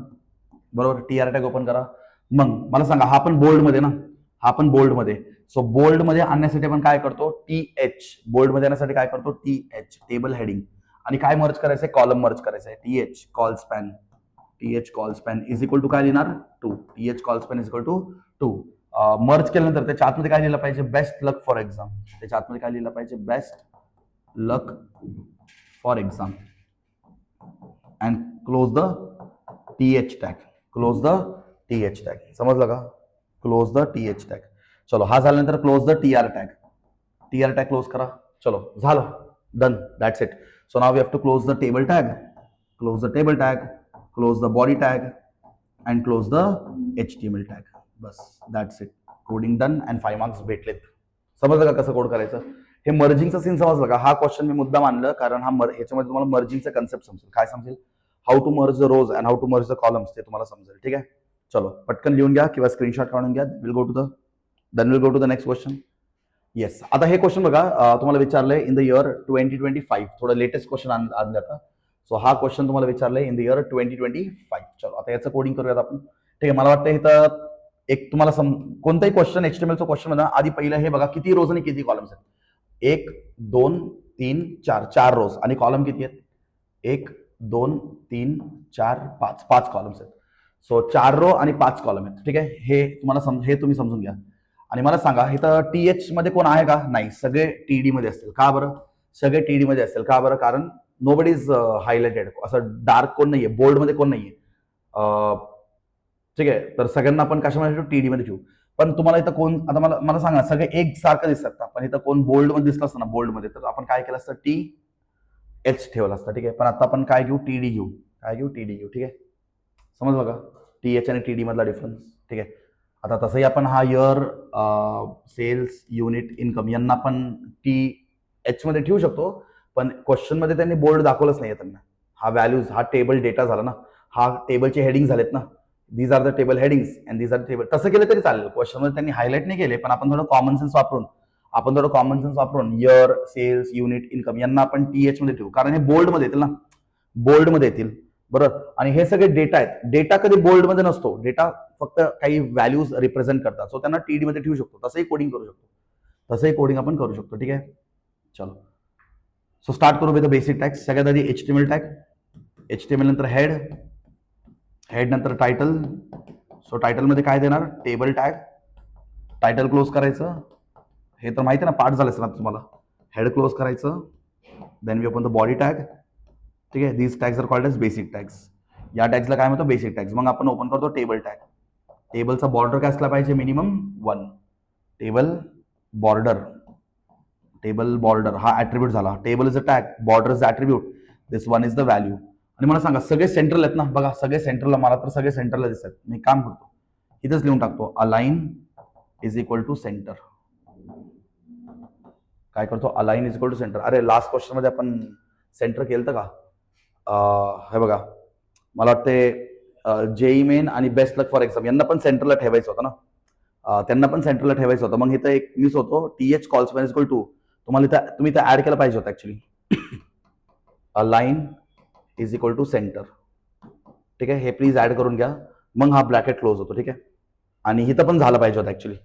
बरोबर, टीआर टॅग ओपन करा. मग मला सांगा, हा पण बोल्ड मध्ये ना, सो बोल्ड मध्ये आणण्यासाठी आपण काय करतो, बोल्ड मध्ये आणण्यासाठी काय करतो, टीएच टेबल हेडिंग. आणि काय मर्ज करायचंय, कॉलम मर्ज करायचंय. TH col span is equal to काय लिहिणार, 2. TH col span is equal to 2. Merge केल्यानंतर त्याच्या आतमध्ये काय लिहिलं पाहिजे, बेस्ट लक फॉर एक्झाम. त्याच्या आतमध्ये काय लिहिलं पाहिजे, best luck for exam. And close the TH tag. समजलं का, क्लोज द टीएच टॅग. चलो, हा झाल्यानंतर close the TR tag close करा. चलो, झालं, done, that's it. So now we have to close the table tag, close the body tag and close the HTML tag. बस, that's it. Coding done and 5 marks भेटलेत. समजलं का कसं code करायचं? हे मर्जिंगचं सीन समजलं का? हा क्वेश्चन मी मुद्दाम आणलं कारण ह्याच्यामध्ये तुम्हाला मर्जिंगचं कन्सेप्ट समजेल. काय समजेल? How to merge the rows and how to merge the columns ते तुम्हाला समजेल. ठीक आहे, चलो पटकन लिहून घ्या किंवा स्क्रीनशॉट काढून घ्या. Will go to the next question. Yes, आता हे क्वेश्चन बघा, तुम्हाला विचारलंय इन द इयर 2025. थोडं लेटेस्ट क्वेश्चन आणलं आता. सो हा क्वेश्चन तुम्हाला विचारलंय इन द इयर 2025. चलो आता याचं कोडिंग करूयात आपण. ठीक आहे, मला वाटतं इथं एक तुम्हाला कोणताही क्वेश्चन एचटीएमएलचा क्वेश्चन म्हणा आधी पहिलं हे बघा किती रोज आणि किती कॉलम्स आहेत. 1 2 3 4 4 रोज आणि कॉलम किती आहेत? 1 2 3 4 5 5 कॉलम्स आहेत. सो 4 रो आणि 5 कॉलम आहेत. ठीक आहे, हे तुम्ही समजून घ्या. आणि मला सांगा इथं टीएच मध्ये कोण आहे का? नाही, सगळे टीडी मध्ये असतील. का बरं? सगळे टीडी मध्ये असतील. का बरं? कारण नोबडी इज हायलाइटेड, असं डार्क कोण नाहीये, बोल्ड मध्ये कोण नाहीये. ठीक आहे, तर सगळ्यांना आपण कशामध्ये टीडी मध्ये ठेवू. पण तुम्हाला इथं कोण, आता मला सांगा, सगळे एक सारखं दिसतात. पण इथं कोण बोल्ड मध्ये दिसलं असतं ना, बोल्ड मध्ये, तर आपण काय केलं असतं? टी एच ठेवलं असतं. ठीक आहे, पण आता आपण काय घेऊ? टीडी घेऊ. काय घेऊ? टीडी घेऊ. ठीक आहे, समजलं का? टी एच आणि टीडी मधला डिफरन्स. ठीक आहे, आता तसंही आपण हा इयर, सेल्स, युनिट, इन्कम यांना पण टी एच मध्ये ठेवू शकतो. पण क्वेश्चन मध्ये त्यांनी बोल्ड दाखवलंच नाहीये त्यांना. हा व्हॅल्यूज, हा टेबल डेटा झाला ना, हा टेबलचे हेडिंग झालेत ना. These are the table headings and these are table. तसं केलं तरी चालेल. क्वेश्चन मध्ये त्यांनी हायलाइट नाही केले, पण आपण थोडं कॉमन सेन्स वापरून इयर, सेल्स, युनिट, इन्कम यांना आपण टी एच मध्ये ठेवू. कारण हे बोल्ड मध्ये येतील ना, बोल्ड मध्ये येतील. बरोबर, आणि हे सगळे डेटा आहेत. डेटा कधी बोल्ड मध्ये नसतो. डेटा फक्त काही व्हॅल्यूज रिप्रेझेंट करतात. सो त्यांना टीडी मध्ये ठेवू शकतो. तसंही कोडिंग आपण करू शकतो. ठीक आहे, चलो सो स्टार्ट करू विथ बेसिक टॅग्स. सगळ्यात आधी एचटीएमएल टॅग. एचटीएमएल नंतर हेड नंतर टायटल. सो टायटल मध्ये काय देणार? Table tag. टायटल क्लोज करायचं. हे तर माहिती आहे ना, पार्ट झालं ना तुम्हाला. हेड क्लोज करायचं. Then we open the body tag. ठीक आहे, these tags are called as basic tags. या टॅग्सला काय म्हणतो? Basic tags. मग आपण ओपन करतो टेबल टॅग. टेबलचा बॉर्डर काय असला पाहिजे? मिनिमम 1. टेबल बॉर्डर हा ऍट्रिब्यूट झाला. Table is a tag, border is the attribute, this 1 is the value. आणि मला सांगा सगळे सेंट्रल आहेत ना? बघा सगळे सेंट्रलला, मला तर सगळे सेंट्रलला दिसतात. मी काम करतो इथेच लिहून टाकतो, align is equal to center. काय करतो? Align is equal to center. अरे लास्ट क्वेश्चन मध्ये आपण सेंटर केलं का? हे बघा, मला वाटते जेई मेन आणि बेस्ट लक फॉर एक्झाम यांना पण सेंटरला ठेवायचं होतं ना, त्यांना पण सेंटरला ठेवायचं होतं. मग इथं एक मिस होतो, T H cols is equal to, तुम्ही इथं ऍड केलं पाहिजे होतं actually. Align is equal to center. ठीक आहे, हे प्लीज ऍड करून घ्या. मग हा ब्रॅकेट क्लोज होतो. ठीक आहे, आणि इथं पण झालं पाहिजे होतं actually.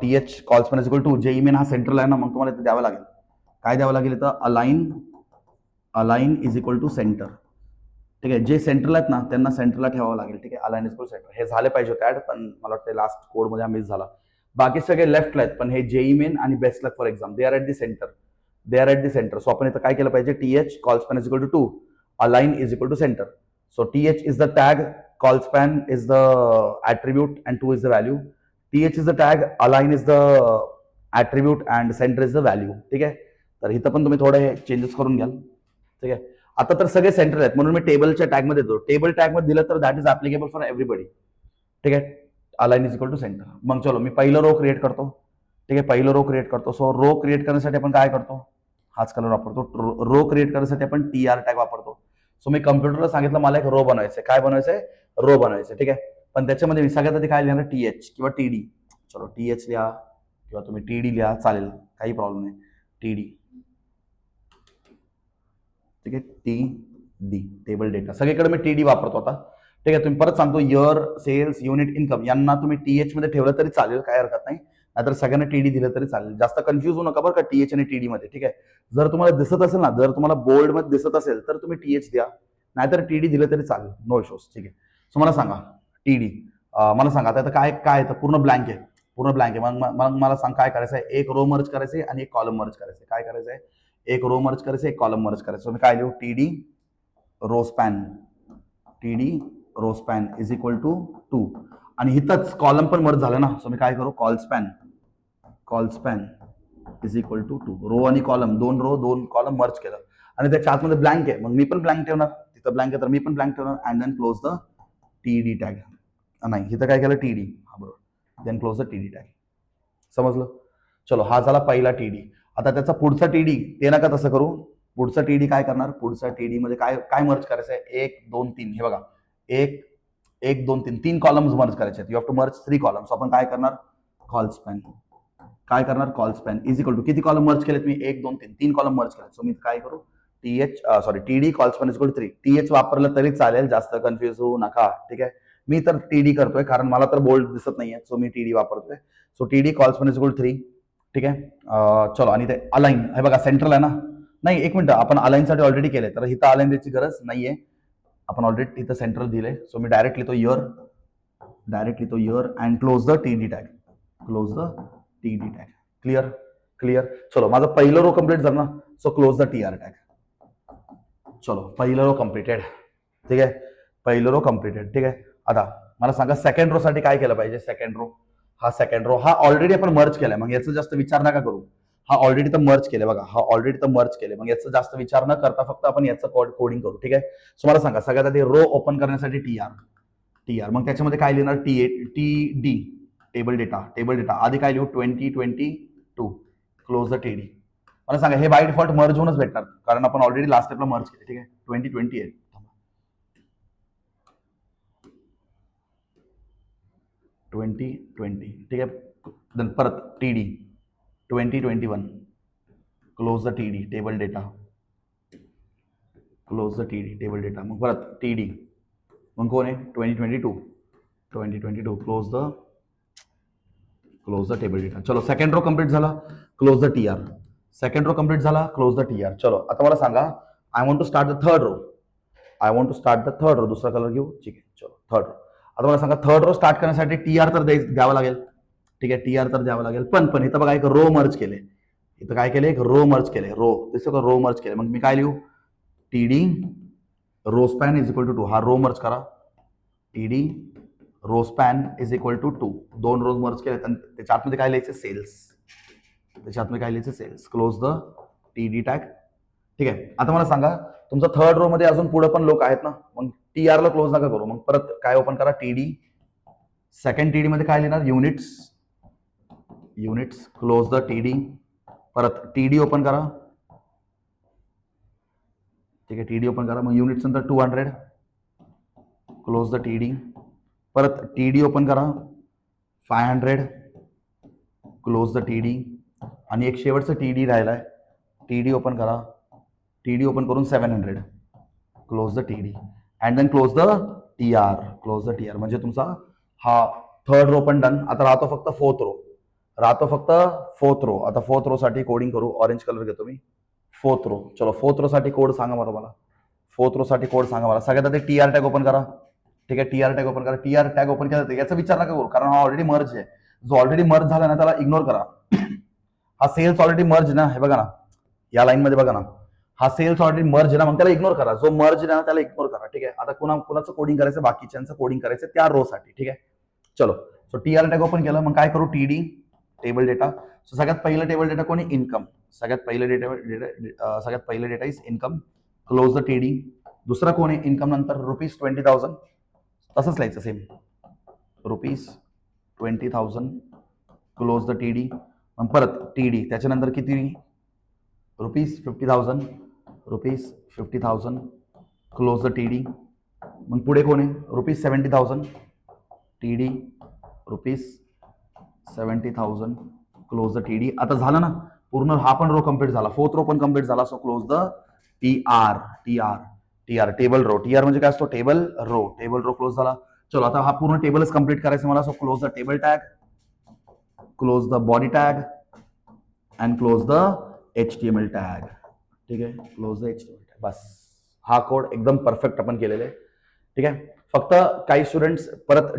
T H cols is equal to JEE Main हा सेंटरला आहे ना, मग तुम्हाला इथं द्यावं लागेल. काय द्यावं लागेल इथं? Align is equal to center. ठीक आहे, जे सेंटरला आहेत ना त्यांना सेंटरला ठेवावं लागेल. ठीक आहे, अलाइन इज इक्वल सेंटर. हे झाले पाहिजे होते ऍड, पण मला वाटतं लास्ट कोडमध्ये हा मिस झाला. बाकी सगळे लेफ्टला आहेत, पण हे जेई मेन आणि best luck for exam they are at the centre. So आपण इथं काय केलं पाहिजे? T H colspan is equal to 2, align is equal to centre. So T H is the tag, colspan is the attribute and 2 is the value. T H is the tag, align is the attribute and centre is the value. ठीक आहे, तर इथं पण तुम्ही थोडे changes करून घ्याल. ठीक आहे, आता तर सगळे सेंटर आहेत म्हणून मी टेबलच्या टॅग मध्ये देतो. टेबल टॅग मध्ये दिलं तर that is applicable for everybody. ठीक आहे, align is equal to center. मग चलो मी पहिलं रो क्रिएट करतो. ठीक आहे, पहिलं रो क्रिएट करतो. सो रो क्रिएट करण्यासाठी आपण काय करतो? हाच कलर वापरतो. रो क्रिएट करण्यासाठी आपण टीआर टॅग वापरतो. सो मी कम्प्युटरला सांगितलं मला एक रो बनवायचंय. काय बनवायचंय? रो बनवायचंय. ठीक आहे, पण त्याच्यामध्ये मी सगळ्यात आधी काय लिहिणार? टी एच किंवा टीडी. चलो टी एच लिहा किंवा तुम्ही टीडी लिहा, चालेल, काही प्रॉब्लेम नाही. टीडी. ठीक आहे, टी डी, टेबल डेटा. सगळीकडे मी टीडी वापरतो आता. ठीक आहे, तुम्ही परत सांगतो, इयर, सेल्स, युनिट, इन्कम यांना तुम्ही टीएच मध्ये ठेवलं तरी चालेल, काय हरकत नाही. नाहीतर सगळ्यांना टीडी दिलं तरी चालेल. जास्त कन्फ्युज होऊ नका बरं का टीएच आणि टीडी मध्ये. ठीक आहे, जर तुम्हाला दिसत असेल ना, जर तुम्हाला बोल्ड मध्ये दिसत असेल तर तुम्ही टीएच द्या, नाहीतर टीडी दिलं तरी चालेल, नो इश्यूज. ठीक आहे, सो मला सांगा टीडी. मला सांगा आता काय पूर्ण ब्लँक आहे. मग मला सांग काय करायचं आहे? एक रो मर्ज करायचे आणि एक कॉलम मर्ज करायचे. काय करायचं आहे? एक रो मर्ज करायचं, एक कॉलम मर्ज करायचं. मी काय लिहू? TD row span is equal to 2. आणि इथंच कॉलम पण मर्ज झालं ना, सो मी काय करू? कॉलस्पॅन इज इक्वल टू 2. रो आणि कॉलम, 2 रो 2 कॉलम मर्ज केलं. आणि त्याच्या आतमध्ये ब्लँक आहे, मग मी पण ब्लँक ठेवणार. तिथं ब्लँक आहे तर मी पण ब्लँक ठेवणार. And then close the TD tag. नाही, इथं काय केलं? टीडी. हा बरोबर, then close the TD tag. समजलं? चलो हा झाला पहिला टीडी. आता त्याचा पुढचा टीडी ते नका तसं करू. पुढचा टीडी काय करणार, पुढचा टीडी मध्ये काय काय मर्ज करायचं आहे, 1 2 3 हे बघा, 1 1 2 3 3 कॉलम्स मर्ज करायचे आहेत. You have to merge 3 columns. आपण काय करणार, कॉल स्पॅन काय करणार, col span is equal to किती कॉलम मर्ज केलेत मी, 1 2 3 3 कॉलम मर्ज केलेत. सो मी काय करू, TD col span is equal to 3. TH वापरलं तरी चालेल, जास्त कन्फ्युज होऊ नका. ठीक आहे, मी तर टीडी करतोय कारण मला तर बोल्ड दिसत नाहीये, सो मी टीडी वापरतोय. So TD col span is equal to 3. ठीक आहे, चलो. आणि ते अलाइन हे बघा सेंट्रल आहे ना, नाही एक मिनिट, आपण अलाइन साठी ऑलरेडी केले, तर इथं अलाइन द्यायची गरज नाहीये, आपण ऑलरेडी इथं सेंट्रल दिले. सो मी डायरेक्ट लिहितो year and close the TD tag, clear clear. चलो माझं पहिलं रो कम्प्लीट झालं ना, so close the TR tag. चलो पहिलं रो कम्प्लिटेड. ठीक आहे, पहिलं रो कम्प्लिटेड. ठीक आहे, आता मला सांगा सेकंड रो साठी काय केलं पाहिजे. सेकंड रो हा ऑलरेडी आपण मर्ज केलाय, मग याचा जास्त विचार नका करू. हा ऑलरेडी तर मर्ज केले बघा, मग याचा जास्त विचार न करता फक्त आपण याचं कोडिंग करू. ठीक आहे, सो मला सांगा सगळ्यात आधी रो ओपन करण्यासाठी टीआर, मग त्याच्यामध्ये काय लिहिणार, टीडी टेबल डेटा आधी काय लिहू, 2022 क्लोज द टीडी. मला सांगा हे बाय डिफॉल्ट मर्ज होऊनच भेटणार कारण आपण ऑलरेडी लास्ट स्टेपला मर्ज केले. ठीक आहे, 2020 आहे, 2020. ठीक आहे, परत TD 2021 close the TD table data, मग परत टीडी, मग कोण आहे 2022 क्लोज द टेबल डेटा. चलो सेकंड रो कंप्लीट झाला, क्लोज द टीआर. चलो आता मला सांगा, I want to start the third row. दुसरा कलर घेऊ. ठीक आहे, चलो थर्ड रो. आता मला सांगा थर्ड रो स्टार्ट करण्यासाठी टीआर तर द्यावं लागेल. ठीक आहे, टीआर तर द्यावं लागेल, पण इथं बघा एक रो मर्ज केले. इथं काय केले, एक रो मर्ज केले. रो मर्ज केले, मग मी काय लिहू, TD row span is equal to 2. हा रो मर्ज करा, TD row span is equal to 2. 2 rows merge केले, त्याच्या आतमध्ये काय लिहायचे, cells. Close the TD tag. ठीक आहे, आता मला सांगा तुमचा थर्ड रो मध्ये अजून पुढे पण लोक आहेत ना, मग टीआर ला क्लोज नका करू, मग परत काय ओपन करा, टीडी. सेकंड टीडी मध्ये काय लिहिणार, युनिट्स क्लोज द टीडी. परत टीडी ओपन करा. ठीक आहे, टीडी ओपन करा, मग युनिट्स नंतर 200 क्लोज द टीडी. परत टीडी ओपन करा, 500 क्लोज द टीडी. आणि एक शेवटचं टीडी राहिलाय, टीडी ओपन करा. टीडी ओपन करून 700 close the TD and then close the TR. म्हणजे तुमचा हा थर्ड रो पण डन. आता राहतो फक्त फोर्थ रो. आता फोर्थ रो साठी कोडिंग करू. ऑरेंज कलर घेतो मी. फोर्थ रो, चलो फोर्थ रो साठी कोड सांगा मला. सगळ्यात आधी टीआर टॅग ओपन करा. ठीक आहे, टीआर टॅग ओपन केला, याचा विचार नका करू कारण हा ऑलरेडी मर्ज आहे. जो ऑलरेडी मर्ज झाला ना त्याला इग्नोर करा. हा सेल्स ऑलरेडी मर्ज ना, हे बघा ना, या लाईन मध्ये बघा ना, हा सेल्स ऑलरेडी मर्ज ना, मग त्याला इग्नोर करा. जो मर्ज ना त्याला इग्नोर करा. ठीक आहे, आता कुणाचं कोडिंग करायचं, बाकीच्यांचं कोडिंग करायचं त्या रो साठी. ठीक आहे, चलो. सो टीआर टॅग ओपन केलं, मग काय करू, टीडी टेबल डेटा. सो सगळ्यात पहिलं टेबल डेटा कोणी, इन्कम. सगळ्यात पहिलं data is income. Close the TD. दुसरा कोण आहे, इन्कम नंतर ₹20,000. तसंच लिहायचं सेम, ₹20,000 क्लोज द टीडी. मग परत टीडी, त्याच्यानंतर किती, ₹50,000 क्लोज द टीडी. मग पुढे कोण आहे, ₹70,000 टीडी, ₹70,000 क्लोज द टीडी. आता झालं ना पूर्ण, हा पण रो कम्प्लीट झाला, फोर्थ रो पण कम्प्लीट झाला. So close the TR table row. TR म्हणजे काय असतो, टेबल रो क्लोज झाला. चलो आता हा पूर्ण टेबलच कम्प्लीट करायचं मला. So close the table tag, close the body tag and close the HTML tag. ठीक आहे, क्लोज द HTML टॅग. बस हा कोड एकदम परफेक्ट आपण केलेला आहे. ठीक आहे, फक्त काही स्टुडंट्स परत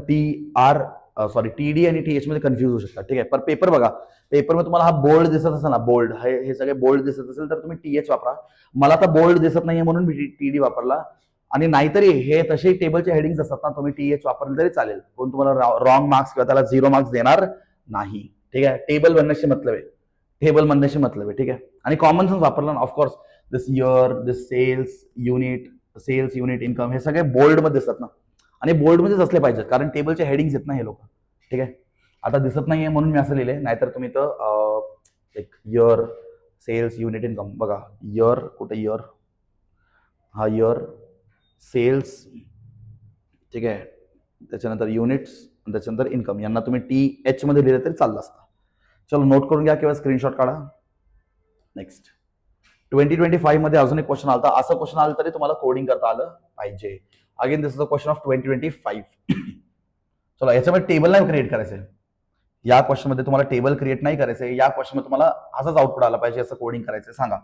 टीडी आणि टीएच मध्ये कन्फ्युज होऊ शकतात. ठीक आहे, पण पेपर बघा, पेपरमध्ये तुम्हाला हा बोल्ड दिसत असेल ना, बोल्ड हे सगळे बोल्ड दिसत असेल तर तुम्ही टीएच वापरा. मला तर बोल्ड दिसत नाहीये म्हणून मी टीडी वापरला. आणि नाहीतरी हे तसे टेबलचे हेडिंग्स असतात ना, तुम्ही टीएच वापरले तरी चालेल, कोण तुम्हाला रॉंग मार्क्स किंवा त्याला 0 मार्क्स देणार नाही. ठीक आहे, टेबल बनण्याशी मतलब आहे. ठीक आहे, आणि कॉमन सेन्स वापरला ना. ऑफकोर्स दिस इयर, दिस सेल्स युनिट इन्कम हे सगळे बोल्ड मध्ये दिसतात ना, आणि बोल्ड मध्येच असले पाहिजेत कारण टेबलचे हेडिंग्स आहेत ना हे लोक. ठीक आहे, आता दिसत नाहीये म्हणून मी असं लिहिले, नाहीतर तुम्ही तर एक इयर सेल्स युनिट इन्कम बघा, इयर कुठे इयर, हा इयर सेल्स, ठीक आहे, त्याच्यानंतर युनिट्स, त्याच्यानंतर इन्कम, यांना तुम्ही TH मध्ये लिहिले तरी चाललं असतं. चलो नोट करून घ्या किंवा स्क्रीनशॉट काढा. नेक्स्ट 2025 मध्ये अजून एक क्वेश्चन आला, असं क्वेश्चन आलं तरी तुम्हाला कोडिंग करता आलं पाहिजे. Again this is a question of 2025. चला याच्यामध्ये टेबल नाही क्रिएट करायचंय, या क्वेश्चन मध्ये तुम्हाला टेबल क्रिएट नाही करायचंय, या क्वेश्चन मध्ये तुम्हाला असंच आउटपुट आला पाहिजे, असं कोडिंग करायचंय. सांगा.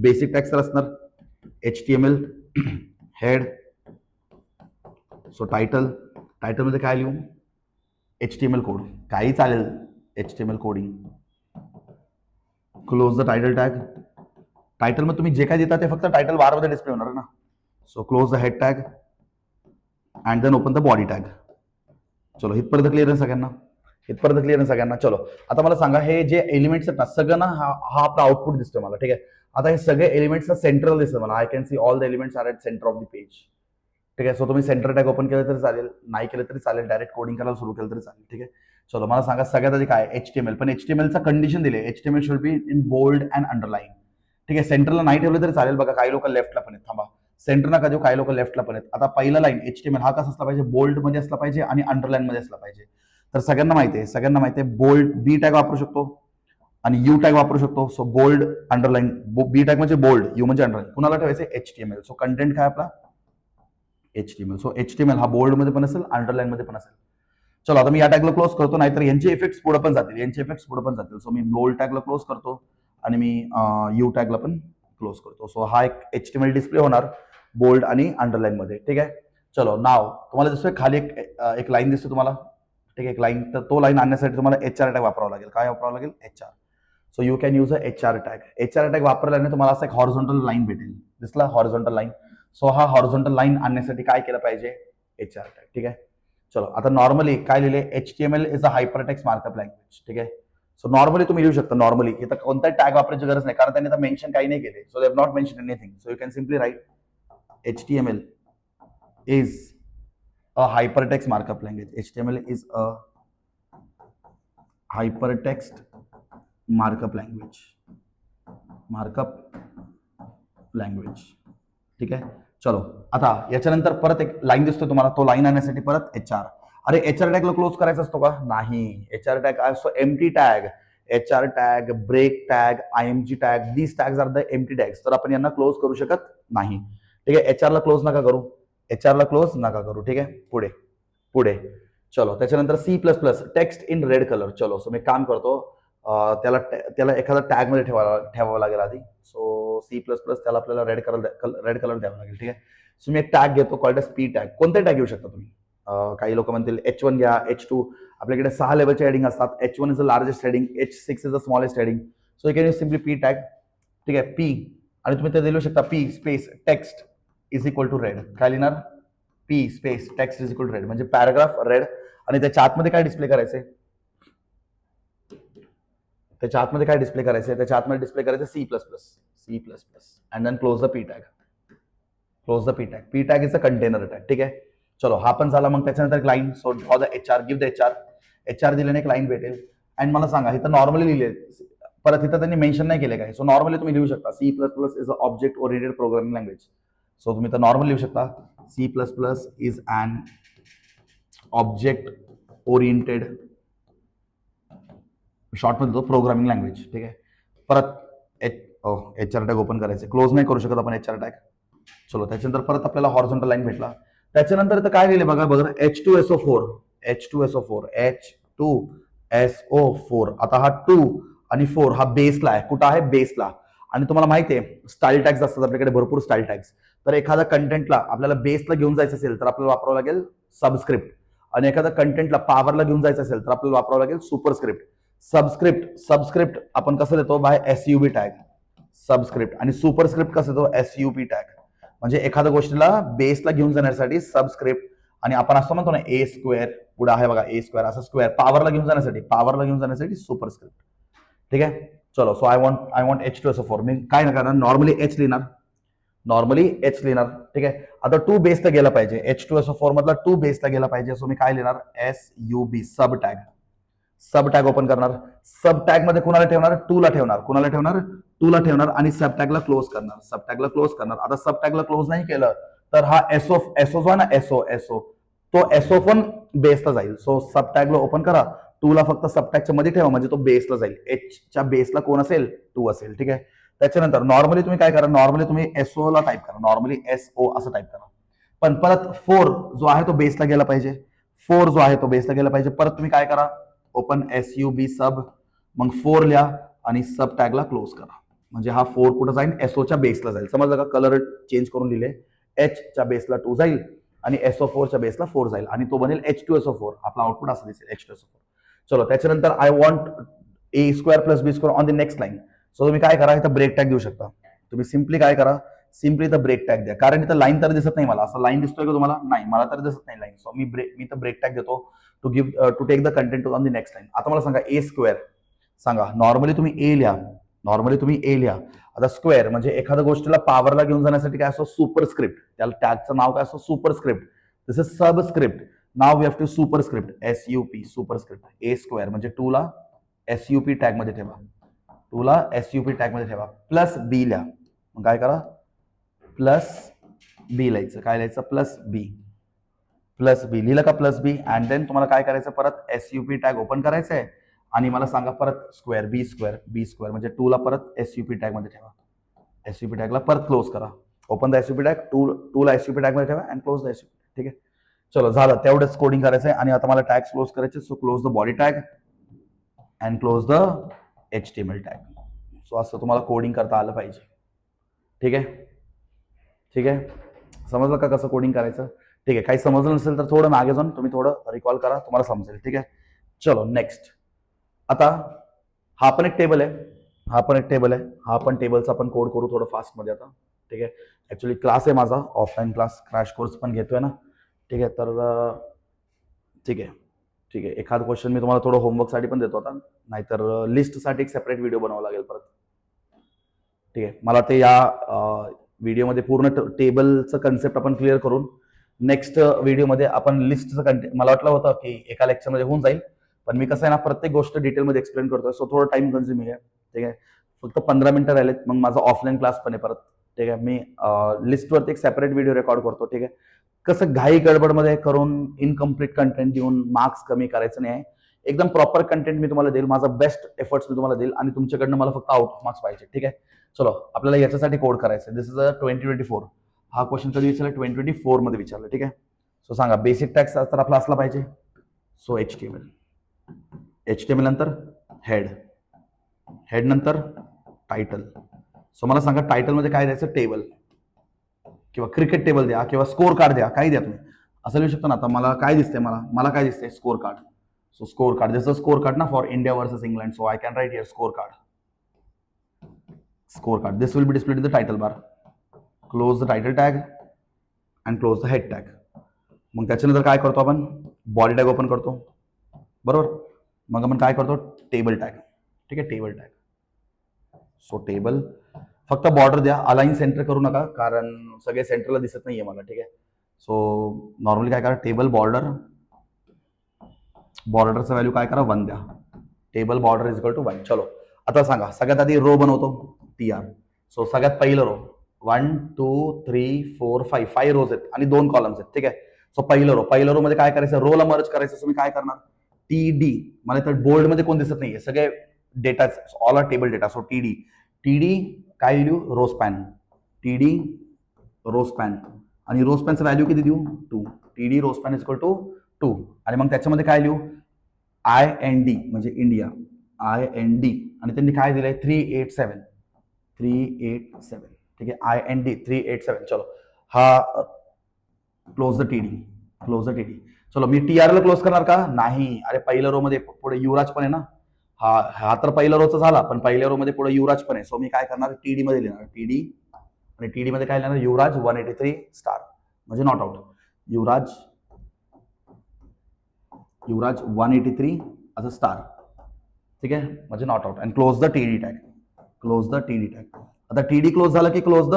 बेसिक टॅक्स तर असणार HTML head, so title, title मध्ये काय लिहू, HTML कोड, काही चालेल, HTML coding. Close the title tag, title मध्ये तुम्ही जे काय देता ते फक्त टायटल बार मध्ये डिस्प्ले होणार ना. So close the head tag and then open the body tag. चलो इथपर्यंत क्लिअर आहे सगळ्यांना, इथपर्यंत क्लिअर आहे सगळ्यांना. चलो आता मला सांगा, हे जे एलिमेंट्स आहेत ना सगळं ना, हा आपला आउटपुट दिसतोय मला, ठीक आहे. आता हे सगळे एलिमेंट्स सेंट्रल दिसतं मला, I can see all the elements are at center of the page, ठीक आहे. सो तुम्ही सेंटर टॅग ओपन केलं तरी चालेल, नाही केलं तरी चालेल, डायरेक्ट कोडिंग करायला सुरू केलं तरी चालेल, ठीक आहे. चलो मला सांगा सगळ्यात आधी काय HTML, पण HTMLचा कंडिशन दिले, HTML should be in bold and underline, ठीक आहे. सेंटरला नाही ठेवलं तरी चालेल, बघा काही लोक लेफ्टला पण आहेत, थांबा, सेंटर नका देऊ, काही लोक लेफ्टला पण आहेत. आता पहिला लाईन HTML हा कसा असला पाहिजे, बोल्ड मध्ये असला पाहिजे आणि अंडरलाईन मध्ये असला पाहिजे. तर सगळ्यांना माहिती आहे, बोल्ड B टॅग वापरू शकतो आणि U टॅग वापरू शकतो. So bold underline, B tag म्हणजे बोल्ड, U म्हणजे अंडरलाईन, कुणाला ठेवायचे HTML. सो कंटेंट काय आपला HTML. सो HTML हा बोल्ड मध्ये पण असेल, अंडरलाईन मध्ये पण असेल. चलो आता मी या टॅगला क्लोज करतो, नाहीतर यांचे इफेक्ट्स पुढे पण जातील, सो मी बोल्ड टॅगला क्लोज करतो आणि मी U टॅगला पण क्लोज करतो. सो हा एक HTML डिस्प्ले होणार बोल्ड आणि अंडरलाईन मध्ये, ठीक आहे. चलो नाव तुम्हाला दिसतोय खाली एक लाईन दिसतो तुम्हाला, ठीक आहे, एक लाईन. तर तो लाईन आणण्यासाठी तुम्हाला HR टॅग वापरावा लागेल. काय वापरावं लागेल, HR. So you can use a HR tag. HR tag वापरल्याने तुम्हाला असं एक हॉरिझॉन्टल लाईन भेटेल, दिसला हॉरिझॉन्टल लाईन. सो हा हॉरिझॉन्टल लाईन आणण्यासाठी काय केलं पाहिजे, HR टॅग, ठीक आहे. चलो आता नॉर्मली काय लिहिले, HTML is a hypertext markup language, ठीक आहे. सो नॉर्मली तुम्ही लिहू शकता, नॉर्मली इथं कोणताही टॅग वापरायची गरज नाही, कारण त्यांनी तर मेन्शन काही नाही केले. So they have not mention anything. So you can simply write HTML is a hypertext markup language. HTML is a hypertext markup language, ठीक आहे. चलो आता याच्यानंतर परत एक लाईन दिसतो तुम्हाला, तो लाईन आणण्यासाठी परत HR. अरे HR टॅगला क्लोज करायचा असतो का, नाही. HR टॅग असतो empty tag, HR tag, break tag, IMG tag, these tags are the empty tags. तर आपण यांना क्लोज करू शकत नाही, ठीक आहे. HR ला क्लोज नका करू, HR ला क्लोज नका करू, ठीक आहे. पुढे पुढे चलो त्याच्यानंतर C++ text in red colour. चलो सो मी काम करतो, त्याला एखादा टॅग मध्ये ठेवावं लागेल आधी. सो C++ त्याला आपल्याला रेड कलर द्यावा लागेल, ठीक आहे. सो मी एक टॅग घेतो कॉल्ड एज P टॅग. कोणते टॅग घेऊ शकता तुम्ही, काही लोक म्हणतील H1 घ्या, H2. आपल्याकडे 6 लेवलचे हेडिंग असतात. H1 is the largest heading, H6 is the smallest heading. So you can use simply P tag, ठीक आहे. P आणि तुम्ही ते लिहू शकता P space text is equal to red. काय लिहिणार, P space text is equal to red, म्हणजे पॅराग्राफ रेड. आणि त्याच्या आतमध्ये काय डिस्प्ले करायचंय, त्याच्या आतमध्ये डिस्प्ले करायचं C++ and then close the P tag. P tag is a container tag, ठीक आहे. चलो हा पण झाला. मग त्याच्यानंतर एक line. So draw the HR, give the HR दिल्याने एक लाईन भेटेल. अँड मला सांगा इथं नॉर्मली लिहिले, परत इथं त्यांनी मेन्शन नाही केले काय. सो नॉर्मली तुम्ही लिहू शकता C++ is a object oriented programming language. So तुम्ही तर नॉर्मल लिहू शकता C++ is an object oriented, short मध्ये प्रोग्रामिंग लँग्वेज, ठीक आहे. परत HR टॅग ओपन करायचे, क्लोज नाही करू शकत आपण HR टॅग. चलो त्याच्यानंतर परत आपल्याला हॉरिझॉन्टल लाईन भेटला. त्याच्यानंतर इथं काय लिहिले बघा H2SO4. आता हा 2 आणि 4 हा बेसला आहे. कुठं आहे, बेसला. आणि तुम्हाला माहिती आहे स्टाईल टॅग्स असतात आपल्याकडे, भरपूर स्टाईल टॅग्स. तर एखाद्या कंटेंटला आपल्याला बेसला घेऊन जायचं असेल तर आपल्याला वापरावं लागेल सबस्क्रिप्ट, आणि एखाद्या कंटेंटला पॉवरला घेऊन जायचं असेल तर आपल्याला वापरावं लागेल सुपरस्क्रिप्ट. सबस्क्रिप्ट आपण कसं देतो, बाय SUB टॅग सबस्क्रिप्ट. आणि सुपरस्क्रिप्ट कसं देतो, SUP टॅग. म्हणजे एखाद्या गोष्टीला बेसला घेऊन जाण्यासाठी सबस्क्रिप्ट, आणि आपण असं म्हणतो ना A², पुढे आहे बघा A², असं स्क्वेअर. पॉवरला घेऊन जाण्यासाठी सुपरस्क्रिप्ट, ठीक आहे. चलो सो आय वॉन्ट H2SO4. मी काय करणार, नॉर्मली H लिहिणार, नॉर्मली एच लिहिणार. ठीक आहे, आता टू बेसला गेला पाहिजे, H2SO4 मधला टू बेसला गेला पाहिजे, सो मी काय लिहिणार, SUB सब टॅग. सब टॅग ओपन करणार. सब टॅग मध्ये कुणाला ठेवणार, टू ला ठेवणार. कुणाला ठेवणार, टू ला ठेवणार आणि सब टॅगला क्लोज करणार. सब टॅगला क्लोज करणार. आता सब टॅगला क्लोज नाही केलं तर हा एसओ जो आहे ना, एसओ तो एसओ पण बेसला जाईल. सो सब टॅगला ओपन करा. टू ला फक्त सब टॅगच्या मध्ये ठेवा म्हणजे तो बेसला जाईल. एचच्या बेसला कोण असेल, टू असेल. ठीक आहे, त्याच्यानंतर नॉर्मली तुम्ही काय करा, नॉर्मली तुम्ही एसओ ला टाईप करा, नॉर्मली एसओ असं टाईप करा. पण परत 4 जो आहे तो बेसला गेला पाहिजे. 4 जो आहे तो बेसला गेला पाहिजे. परत तुम्ही काय करा, ओपन SUB सब, मग 4 लिहा आणि सब टॅगला क्लोज करा. म्हणजे हा 4 कुठं जाईल, एसओच्या बेसला जाईल. समजलं का, कलर चेंज करून लिहिले. एचच्या बेसला 2 जाईल आणि SO4 च्या बेसला 4 जाईल आणि तो बनेल H2SO4. आपला आउटपुट असं दिसेल, H2SO4. चलो, त्याच्यानंतर I want A² + B² on the next line. So तुम्ही काय करा, इथं ब्रेक टॅग देऊ शकता. तुम्ही सिम्पली काय करा, सिम्पली इथं ब्रेक टॅग द्या. कारण इथं लाईन तर दिसत नाही मला. असं लाईन दिसतोय का तुम्हाला, नाही मला तर दिसत नाही लाईन. सो मी इथं ब्रेक टॅग देतो to take the content on the next line. आता मला सांगा A² सांगा. नॉर्मली तुम्ही ए लिहा, नॉर्मली तुम्ही ए लिहा. आता स्क्वेअर म्हणजे एखाद्या गोष्टीला पॉवरला घेऊन जाण्यासाठी काय असतो, सुपरस्क्रिप्ट. त्याला टॅगचं नाव काय असतं, superscript. This is subscript. Now we have to superscript, SUP superscript. A² म्हणजे 2 ला SUP टॅग मध्ये ठेवा. 2 ला SUP टॅग मध्ये ठेवा. प्लस बी लिहा. मग काय करा, प्लस बी लिहायचं. काय लिहायचं, प्लस बी. प्लस बी लिहिलं का, प्लस बी. अँड देन तुम्हाला काय करायचं, परत SUP टॅग ओपन करायचं आहे आणि मला सांगा परत स्क्वेअर, B² म्हणजे 2 ला परत SUP टॅग मध्ये ठेवा. SUP टॅगला परत क्लोज करा. ओपन द SUP टॅग, 2 ला SUP टॅग मध्ये ठेवा अँड क्लोज द SUP. ठीक आहे, चलो झालं. तेवढंच कोडिंग करायचं आहे आणि आता मला टॅग क्लोज करायचे. So close the body tag and close the HTML tag. So असं तुम्हाला कोडिंग करता आलं पाहिजे. ठीक आहे, ठीक आहे, समजलं का कसं कोडिंग करायचं. ठीक आहे, काही समजलं नसेल तर थोडं मागे जाऊन तुम्ही थोडं रिकॉल करा, तुम्हाला समजेल. ठीक आहे, चलो नेक्स्ट. आता हा पण एक टेबल आहे, हा पण एक टेबल आहे. हा पण टेबलचा आपण कोड करू थोडं फास्टमध्ये आता. ठीक आहे, ऍक्च्युली क्लास आहे माझा, ऑफलाईन क्लास, क्रॅश कोर्स पण घेतोय ना. ठीक आहे, तर ठीक आहे, ठीक आहे. एखादा क्वेश्चन मी तुम्हाला थोडं होमवर्कसाठी पण देतो आता, नाहीतर लिस्टसाठी एक सेपरेट व्हिडिओ बनावा लागेल परत. ठीक आहे, मला ते या व्हिडिओमध्ये पूर्ण टेबलचं कन्सेप्ट आपण क्लिअर करून नेक्स्ट व्हिडिओमध्ये आपण लिस्टचं कंटेंट, मला वाटलं होतं की एका लेक्चरमध्ये होऊन जाईल, पण मी कसं आहे ना, प्रत्येक गोष्ट डिटेलमध्ये एक्सप्लेन करतोय, सो थोडं टाइम कन्झ्युमिंग आहे. ठीक आहे, फक्त 15 मिनिटं राहिलेत, मग माझा ऑफलाईन क्लास पण आहे परत. ठीक आहे, मी लिस्टवरती एक सेपरेट व्हिडिओ रेकॉर्ड करतो. ठीक आहे, कसं घाई गडबडमध्ये करून इनकम्प्लीट कंटेंट देऊन मार्क्स कमी करायचं नाही आहे. एकदम प्रॉपर कंटेंट मी तुम्हाला देईल, माझा बेस्ट एफर्ट्स मी तुम्हाला देईल आणि तुमच्याकडनं मला फक्त आउट ऑफ मार्क्स पाहिजे. ठीक आहे, चलो आपल्याला याच्यासाठी कोड करायचं. दिस इज 2024. हा क्वेश्चन कधी विचारला, 2024 मध्ये विचारला. ठीक आहे, सो सांगा बेसिक टॅग तर आपला असला पाहिजे. सो HTML नंतर हेड, हेड नंतर टायटल. सो मला सांगा टायटल मध्ये काय द्यायचं, टेबल किंवा क्रिकेट टेबल द्या किंवा स्कोर कार्ड द्या, काही द्या तुम्ही. असं लिहू शकता ना. आता मला काय दिसतंय, मला काय दिसतंय, score card. So score card, जसं स्कोर कार्ड ना for India versus England. So I can write here score card. Score card. This will be displayed in the title bar. Close the title tag and close the head tag. मग त्याच्यानंतर काय करतो आपण, body tag open करतो, बरोबर. मग आपण काय करतो, टेबल टॅग. ठीक आहे, टेबल टॅग. सो टेबल, फक्त बॉर्डर द्या, अलाइन सेंटर करू नका कारण सगळे सेंटरला दिसत नाहीये मला. ठीक आहे, सो नॉर्मली काय करा, टेबल बॉर्डर, बॉर्डरचा व्हॅल्यू काय करा, 1 द्या. Table border is equal to 1. चलो आता सांगा, सगळ्यात आधी रो बनवतो, TR. सो सगळ्यात पहिलं रो 1 2 3 4 5 रोज आहेत आणि 2 कॉलम्स आहेत. ठीक आहे, सो पहिलं रो मध्ये काय करायचं, रोला मर्ज करायचं. सो मी काय करणार, TD. मला तर बोल्ड मध्ये कोण दिसत नाहीये, सगळे data, all are table data. So TD काय लिहू, row span. TD row span आणि रो स्पॅनचं व्हॅल्यू किती देऊ, 2. TD row span is equal to 2. आणि मग त्याच्यामध्ये काय लिहू, IND म्हणजे इंडिया, IND. आणि त्यांनी काय दिलंय, 387. ठीक आहे, IND 387. चलो हा क्लोज द TD. चलो मी TR ला क्लोज करणार का, नाही. अरे पहिल्या रो मध्ये पुढे युवराज पण आहे ना. हा तर पहिल्या रोचा झाला, पण पहिल्या रो मध्ये पुढे युवराज पण आहे. सो मी काय करणार, TD मध्ये लिहिणार, TD. आणि TD मध्ये काय लिहिणार, युवराज 183 स्टार म्हणजे not out. Yuvraj 183 as a star. ठीक आहे, म्हणजे not out. And close the TD tag. आता TD क्लोज झालं की close the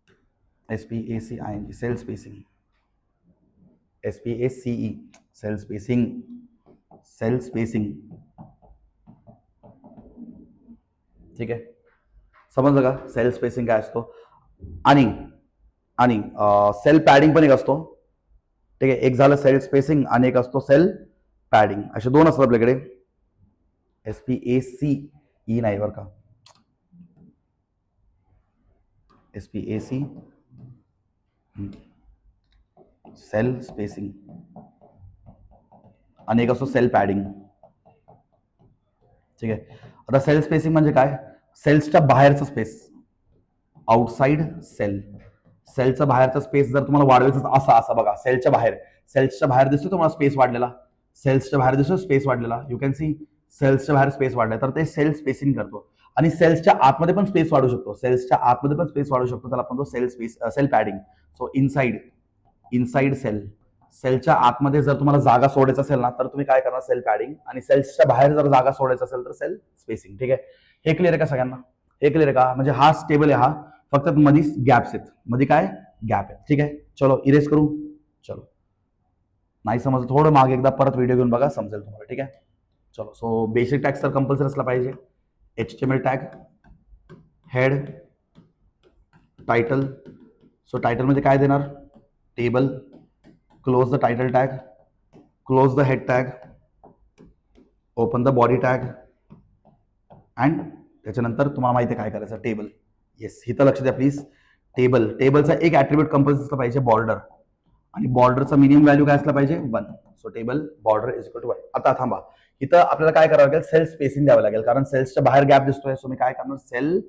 SPACING, cell spacing. SPACE, cell spacing. Cell spacing. ठीक आहे, समजलं का सेल स्पेसिंग काय असतो. आणि आणि सेल पॅडिंग पण एक असतो. ठीक आहे, एक झालं सेल स्पेसिंग आणि एक असतो सेल पॅडिंग. असे दोन असतात आपल्याकडे. SPACE नाही बरं का, SPAC, सेल स्पेसिंग आणि एक असतो सेल पॅडिंग. ठीक आहे, आता सेल स्पेसिंग म्हणजे काय, सेल्सच्या बाहेरचं स्पेस, आउटसाइड सेल. सेलचा बाहेरचा स्पेस जर तुम्हाला वाढवायचा असा असा बघा, सेलच्या बाहेर दिसतो तुम्हाला स्पेस वाढलेला, सेल्सच्या बाहेर दिसतो स्पेस वाढलेला, यू कॅन सी सेल्सच्या बाहेर स्पेस वाढलाय, तर ते सेल स्पेसिंग करतो. आणि सेल्सच्या आतमध्ये पण स्पेस वाढू शकतो, त्याला आपण तो सेल पॅडिंग. सो इनसाइड सेलच्या आतमध्ये जर तुम्हाला जागा सोडायचं असेल ना, तर तुम्ही काय करणार, सेल पॅडिंग. आणि सेल्सच्या बाहेर जर जागा सोडायचं असेल तर सेल स्पेसिंग. ठीक आहे, हे क्लिअर आहे का सगळ्यांना, हे क्लिअर आहे का, म्हणजे हा स्टेबल आहे, हा फक्त मध्ये गॅप्स आहेत, मध्ये काय गॅप आहे. ठीक आहे, चलो इरेज करू. चलो, नाही समजलं थोडं मागे एकदा परत व्हिडिओ घेऊन बघा, समजेल तुम्हाला. ठीक आहे, चलो. सो बेसिक टॅग तर कंपल्सरी असला पाहिजे. HTML tag, head, title. So टायटलमध्ये काय देणार, table. Close the title tag, close the head tag, open the body tag. And त्याच्यानंतर तुम्हाला माहिती आहे काय करायचं, टेबल. येस, इथं लक्ष द्या प्लीज. टेबलचा एक ॲट्रिब्यूट कंपल्सरी असला पाहिजे, बॉर्डर. आणि बॉर्डरचा मिनिमम व्हॅल्यू काय असला पाहिजे, 1. So table border is equal to 1. आता थांबा, इथं आपल्याला काय करावं लागेल, सेल स्पेसिंग द्यावं लागेल, कारण सेल्सच्या बाहेर गॅप दिसतोय. सो मी काय करणार, सेल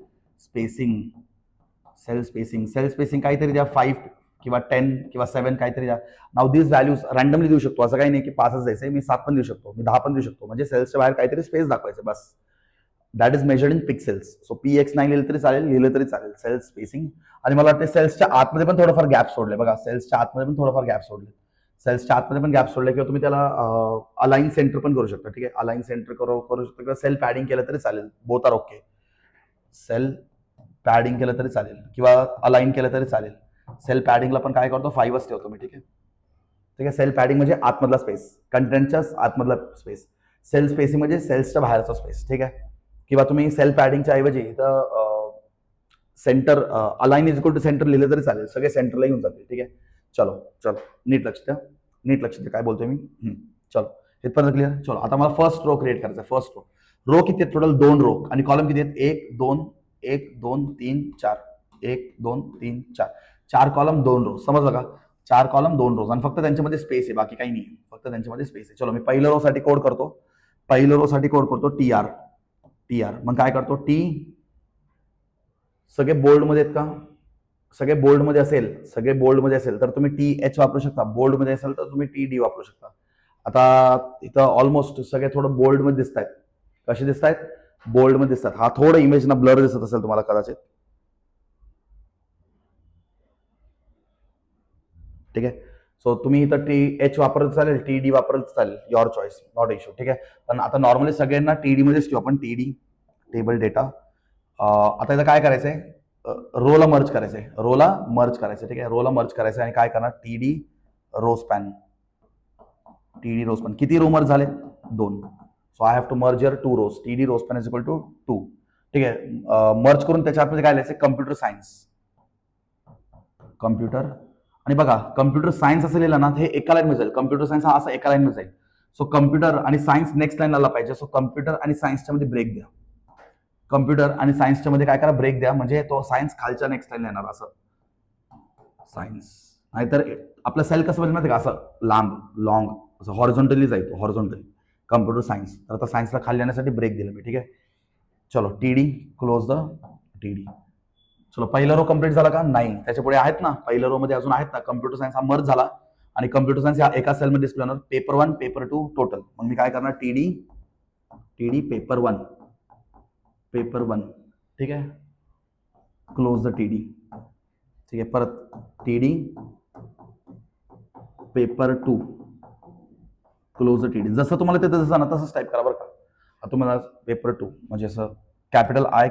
स्पेसिंग काहीतरी द्या, 5 किंवा 10 किंवा 7 काहीतरी द्या. नाव दिस व्हॅल्यूज रँडमली देऊ शकतो, असं काही नाही की 5च द्यायचंय, मी 7 पण देऊ शकतो, मी 10 पण देऊ शकतो, म्हणजे सेल्सच्या बाहेर काहीतरी स्पेस दाखवायचं बस. That is measured in pixels. So PX9 लिहिलं तरी चालेल, सेल स्पेसिंग. आणि मला वाटतं सेल्सच्या आतमध्ये पण थोडंफार गॅप सोडले बघा, सेल्सच्या आतमध्ये पण थोडंफार गॅप सोडले, किंवा तुम्ही त्याला अलाइन सेंटर पण करू शकता. ठीक आहे, अलाइन सेंटर करू शकता, किंवा सेल पॅडिंग केलं तरी चालेल, both are okay. Cell padding केलं तरी चालेल किंवा अलाइन केलं तरी चालेल. सेल पॅडिंगला पण काय करतो, 5च ठेवतो मी. ठीक आहे, सेल पॅडिंग म्हणजे आतमधला स्पेस, कंटेंटच्या आतमधला स्पेस. सेल स्पेसिंग म्हणजे सेल्सच्या बाहेरचा स्पेस. ठीक आहे, किंवा तुम्ही सेल पॅडिंगच्या ऐवजी इथं center, align is equal to center लिहिलं तरी चालेल, सगळे सेंटरला येऊन जातील. ठीक आहे, चलो नीट लक्ष द्या काय बोलतोय मी. चलो इथपर्यंत क्लिअर. चलो आता मला फर्स्ट रो क्रिएट करायचा. फर्स्ट रो किती आहेत, टोटल 2 रो. आणि कॉलम किती आहेत, 1 2 3 4, 1 2 3 4, 4 कॉलम 2 रो. समजलं का, 4 कॉलम 2 रोज, आणि फक्त त्यांच्यामध्ये स्पेस आहे, बाकी काही नाही, फक्त त्यांच्यामध्ये स्पेस आहे. चलो मी पहिल्या रो साठी कोड करतो, TR. मग काय करतो, टी. सगळे बोल्डमध्ये आहेत का, सगळे बोल्डमध्ये असेल तर तुम्ही TH वापरू शकता, बोल्डमध्ये असेल तर तुम्ही TD वापरू शकता. आता इथं ऑलमोस्ट सगळे थोडं बोल्डमध्ये दिसत आहेत. कसे दिसत आहेत, बोल्डमध्ये दिसतात. हा थोडं इमेज ना ब्लर दिसत असेल तुम्हाला कदाचित. ठीक आहे, सो तुम्ही इथं TH वापरत चालेल, TD वापरत चालेल, युअर चॉईस, नॉट इश्यू. ठीक आहे, पण आता नॉर्मली सगळ्यांना TD मध्येच ठेवू आपण, TD टेबल डेटा. आता इथं काय करायचंय, रोला मर्ज करायचंय. ठीक आहे, रोला मर्ज करायचंय आणि काय करणार, TD रो स्पॅन. किती रो मर्ज झाले, 2. So I have to merge your 2 rows. TD row span is equal to 2. ठीक आहे, मर्ज करून त्याच्या आतमध्ये काय लिहायचं, कम्प्युटर आणि बघा कम्प्युटर सायन्स असं लिहिलं ना, हे एका लाईन मध्ये जाईल. कम्प्युटर सायन्स हा असं एका लाईन मध्ये जाईल. सो कम्प्युटर आणि सायन्स नेक्स्ट लाईन आला पाहिजे. सो कम्प्युटर आणि सायन्सच्या मध्ये ब्रेक द्या. काय करा, ब्रेक द्या, म्हणजे तो सायन्स खालच्या नेक्स्ट लाईन येणार, असं सायन्स. नाहीतर आपलं सेल कसं बघितलं माहिती का, असं लॉंग असं हॉरिझॉन्टली जाईल, हॉरिझॉन्टली कम्प्युटर सायन्स. तर आता सायन्सला खाली येण्यासाठी ब्रेक दिलं मी. ठीक आहे, चलो TD, क्लोज द TD. चलो पहिला रो कंप्लीट झाला का, नाही, त्याच्या पुढे आहेत ना, पहिल्या रो मध्ये अजून आहेत ना. कम्प्युटर सायन्स हा मर्ज झाला आणि कम्प्युटर सायन्स या एका सेलमध्ये डिस्प्ले होणार, पेपर 1 पेपर 2 टोटल. मग मी काय करणार, TD पेपर 1. ठीक आहे, क्लोज द TD. ठीक आहे, परत TD paper 2, close the TD. जसं तुम्हाला ते दिसतं ना तसंच टाईप करा बरं का. आता तुम्हाला पेपर 2 म्हणजे असं कॅपिटल I.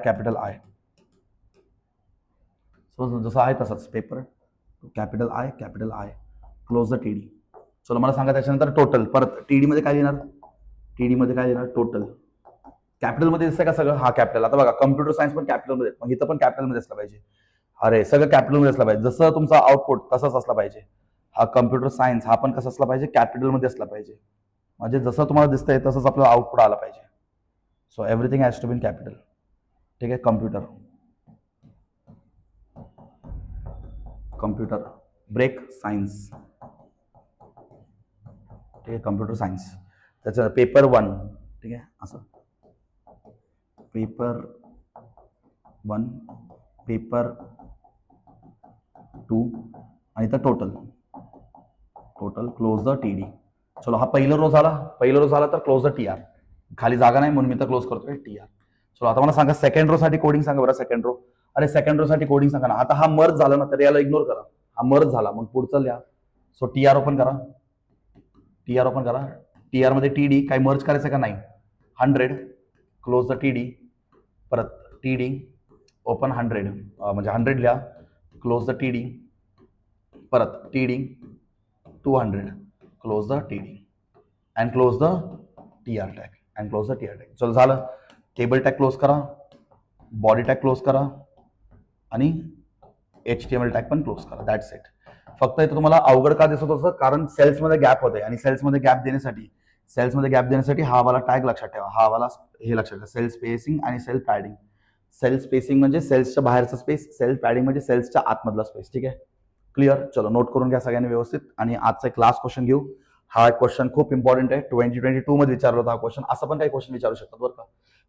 जसं आहे तसंच paper capital I close the T D. चलो मला सांगा त्याच्यानंतर टोटल. परत टी मध्ये काय लिहिणार, टी मध्ये काय लिहिणार, टोटल. कॅपिटलमध्ये दिसतंय का सगळं? हा कॅपिटल. आता बघा कम्प्युटर सायन्स पण कॅपिटलमध्ये, मग इथं पण कॅपिटलमध्ये असलं पाहिजे. अरे सगळं कॅपिटलमध्ये असलं पाहिजे, जसं तुमचा आउटपुट तसंच असला पाहिजे. हा कम्प्युटर सायन्स हा पण कसं असला पाहिजे, कॅपिटलमध्ये असला पाहिजे. म्हणजे जसं तुम्हाला दिसतंय तसंच आपलं आउटपुट आला पाहिजे. So everything has to be in capital. ठीक आहे. Computer break science. ठीक आहे. Computer science. त्याचं पेपर 1. ठीक आहे. असं पेपर 1, पेपर 2 आणि इथं total close the T D. चलो हा पहिला रो झाला तर क्लोज द टी आर. खाली जागा नाही म्हणून मी तर क्लोज करतोय टी आर. चलो आता मला सांगा सेकंड रो साठी कोडिंग सांगा बरं. सेकंड रो, अरे सेकंड रो साठी कोडिंग सांगा ना. आता हा मर्ज झाला ना, तर याला इग्नोर करा. हा मर्ज झाला, मग पुढचं लिहा. सो टी आर ओपन करा. टी आर मध्ये टी डी काही मर्ज करायचं का नाही. 100 क्लोज द टी डी. परत टी डी ओपन 100 म्हणजे 100 लिहा. Close the T D. परत T D 200 close the T D and close the T R tag. चलो झालं. टेबल टॅग क्लोज करा, बॉडी टॅग क्लोज करा आणि HTML टॅग पण क्लोज करा. That's it. फक्त इथं तुम्हाला अवघड का दिसत होतं, कारण सेल्समध्ये गॅप होते आणि सेल्समध्ये गॅप देण्यासाठी हा वाला टॅग लक्षात ठेवा. हा वाला हे लक्षात ठेवा, सेल स्पेसिंग आणि सेल पॅडिंग. सेल स्पेसिंग म्हणजे सेल्सच्या बाहेरचा स्पेस, सेल पॅडिंग म्हणजे सेल्सच्या आतमधला स्पेस. ठीक आहे. क्लिअर. चलो नोट करून घ्या सगळ्यांनी व्यवस्थित. आणि आजचा एक लास्ट क्वेश्चन घेऊ. हा क्वेश्चन खूप इम्पॉर्टंट आहे. 2022 मध्ये विचारला होता हा क्वेश्चन. असं पण काही क्वेश्चन विचारू शकतात बरं का.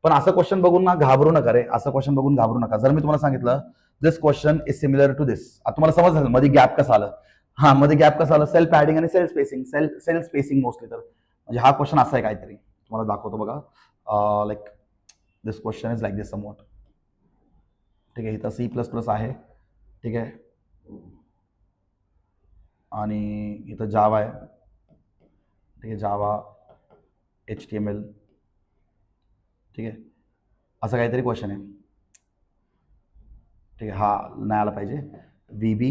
पण असं क्वेश्चन बघून ना घाबरू नका रे. असं क्वेश्चन बघून घाबरू नका. जर मी तुम्हाला सांगितलं दिस क्वेश्चन इज सिमिलर टू दिस, आता तुम्हाला समजलं मध्ये गॅप कसं आलं. हा मध्ये गॅप कसं आलं, सेल पॅडिंग आणि सेल स्पेसिंग मोस्टली. तर म्हणजे हा क्वेश्चन असा आहे काहीतरी. तुम्हाला दाखवतो बघा. Like this question is like this somewhat. ठीक आहे. इथं C++ आहे. ठीक आहे. आणि इथं जावा आहे. ठीक आहे. जावा HTML. ठीक आहे. असं काहीतरी क्वेश्चन आहे. ठीक आहे. हा नाही आला पाहिजे. VB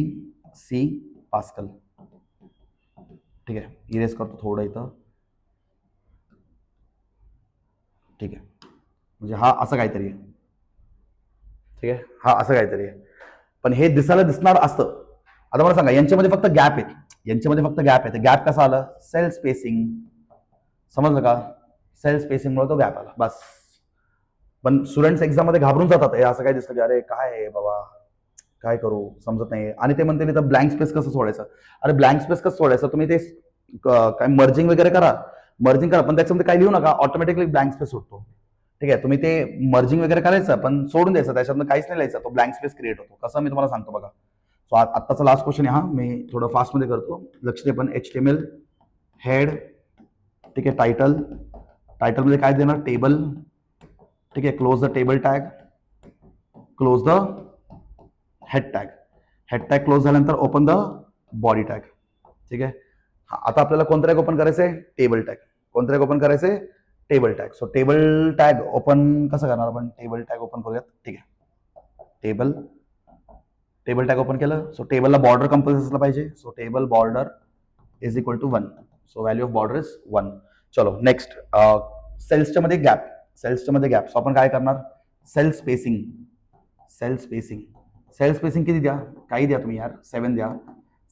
pascal. ठीक आहे. इरेज करतो थोडं इथं. ठीक आहे. म्हणजे हा असं काहीतरी आहे. ठीक आहे. हा असं काहीतरी आहे, पण हे दिसायला दिसणार असतं. आता मला सांगा यांच्यामध्ये फक्त गॅप आहे. गॅप कसा आला, सेल स्पेसिंग. समजलं का? सेल स्पेसिंगमुळे तो गॅप आला बस. पण स्टुडंट्स एक्झाम मध्ये घाबरून जातात. हे असं काय दिसलं की अरे काय आहे बाबा, काय करू समजत नाही. आणि ते म्हणते इथं ब्लँक स्पेस कसं सोडायचं. अरे ब्लँक स्पेस कसं सोडायचं, तुम्ही ते काय मर्जिंग वगैरे करा, पण त्याच्यामध्ये काय लिहू नका, ऑटोमॅटिकली ब्लँक स्पेस सुटतो. ठीक आहे. तुम्ही ते मर्जिंग वगैरे करायचं पण सोडून द्यायचं, त्याच्यातनं काहीच नाही लिहायचं, तो ब्लँक स्पेस क्रिएट होतो. कसं मी तुम्हाला सांगतो बघा. सो आत्ताचा लास्ट क्वेश्चन आहे हा. मी थोडं फास्टमध्ये करतो, लक्ष दे. पण HTML हेड. ठीक आहे. टायटलमध्ये काय देणार, टेबल. ठीक आहे. Close the table tag, close the head tag close झाल्यानंतर ओपन द बॉडी टॅग. ठीक आहे. आता आपल्याला कोणतं टॅग ओपन करायचंय, table tag. So table tag open कसं करणार आपण, टेबल टॅग ओपन करूयात. ठीक आहे. टेबल टॅग ओपन केलं. सो टेबलला बॉर्डर कंपल्सरी असला पाहिजे. So table border is equal to 1. So value of border is 1. चलो नेक्स्ट. सेल्सच्या मध्ये गॅप. सो आपण काय करणार, सेल स्पेसिंग किती द्या, काही द्या तुम्ही यार, 7 द्या.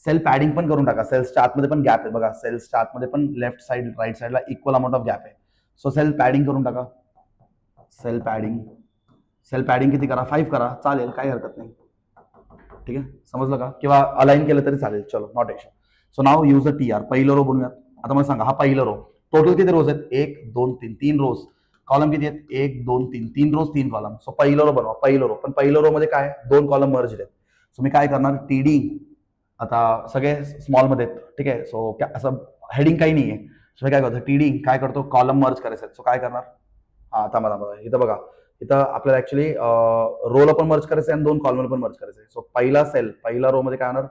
सेल पॅडिंग पण करून टाका. सेल्सच्या आतमध्ये पण गॅप आहे बघा. सेल्सच्या आतमध्ये पण लेफ्ट साईड राईट साईडला इक्वल अमाऊंट ऑफ गॅप आहे. सो सेल पॅडिंग करून टाका. सेल पॅडिंग किती करा, 5 करा, चालेल, काही हरकत नाही. ठीक आहे. समजलं का? किंवा अलाइन केलं तरी चालेल. चलो not issue. So now use a T R. पहिलं रो बनवूयात. आता मला सांगा हा पहिलं रो. टोटल किती रोज आहेत, 1 2 3 3 रोज. कॉलम किती आहेत, 1 2 3 3 रोज 3 कॉलम. सो पहिलं रो बनवा. पण पहिलं रो मध्ये काय, 2 कॉलम मर्ज आहेत. सो मी काय करणार, TD. आता सगळे स्मॉल मध्ये आहेत. ठीक आहे. सो असं हेडिंग काही नाहीये. सो मी काय करतो, TD काय करतो, कॉलम मर्ज करायचं. सो काय करणार, हा थांबा इथं बघा. इथं आपल्याला ऍक्च्युली रोला पण मर्ज करायचं आणि 2 कॉलमला पण मर्ज करायचं. सो पहिला रो मध्ये काय होणार,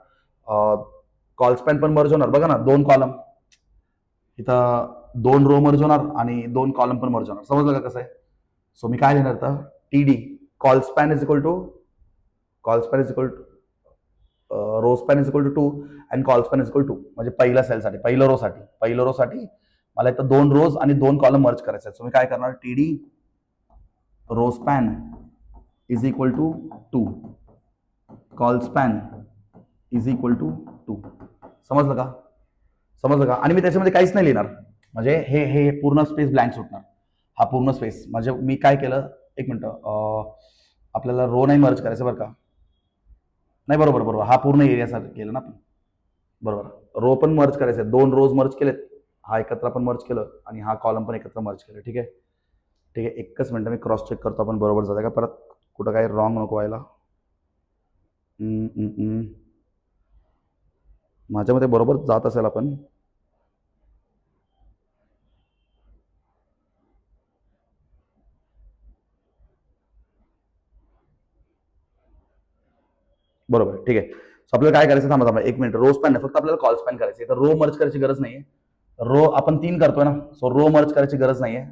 कॉलस्पॅन पण मर्ज होणार बघा ना, 2 कॉलम. इथं 2 रो मर्ज होणार आणि 2 कॉलम पण मर्ज होणार. समजलं का कसं आहे? सो मी काय लिहिणार तर TD colspan is equal to row span is equal to 2 and call span is equal to, म्हणजे पहिल्या सेलसाठी पहिल्या रो साठी मला इथं 2 रोज आणि 2 कॉलम मर्ज करायचे आहेत. सो मी काय करणार, TD row span is equal to 2, col span is equal to 2. समजलं का? आणि मी त्याच्यामध्ये काहीच नाही लिहिणार, म्हणजे हे पूर्ण स्पेस ब्लँक सुटणार, हा पूर्ण स्पेस. म्हणजे मी काय केलं, एक मिनिट, आपल्याला रो नाही मर्ज करायचं बरं का, नाही बरोबर, हा पूर्ण एरियासाठी केलं ना आपण, बरोबर. रो पण मर्ज करायचे, 2 रोज मर्ज केलेत, हा एकत्र आपण मर्ज केलं आणि हा कॉलम पण एकत्र मर्ज केलं. ठीक आहे, एकच मिनिट मी क्रॉस चेक करतो आपण बरोबर जातं का, परत कुठं काही रॉंग नको व्हायला. माझ्यामध्ये बरोबर जात असेल आपण. बरोबर, ठीक आहे. सो आपल्याला काय करायचं, थांबा 1 मिनिट. रो स्पॅन फक्त आपल्याला कॉल स्पॅन करायचं, तर रो मर्ज करायची गरज नाहीये. रो आपण 3 करतोय ना, सो रो मर्ज करायची गरज नाहीये.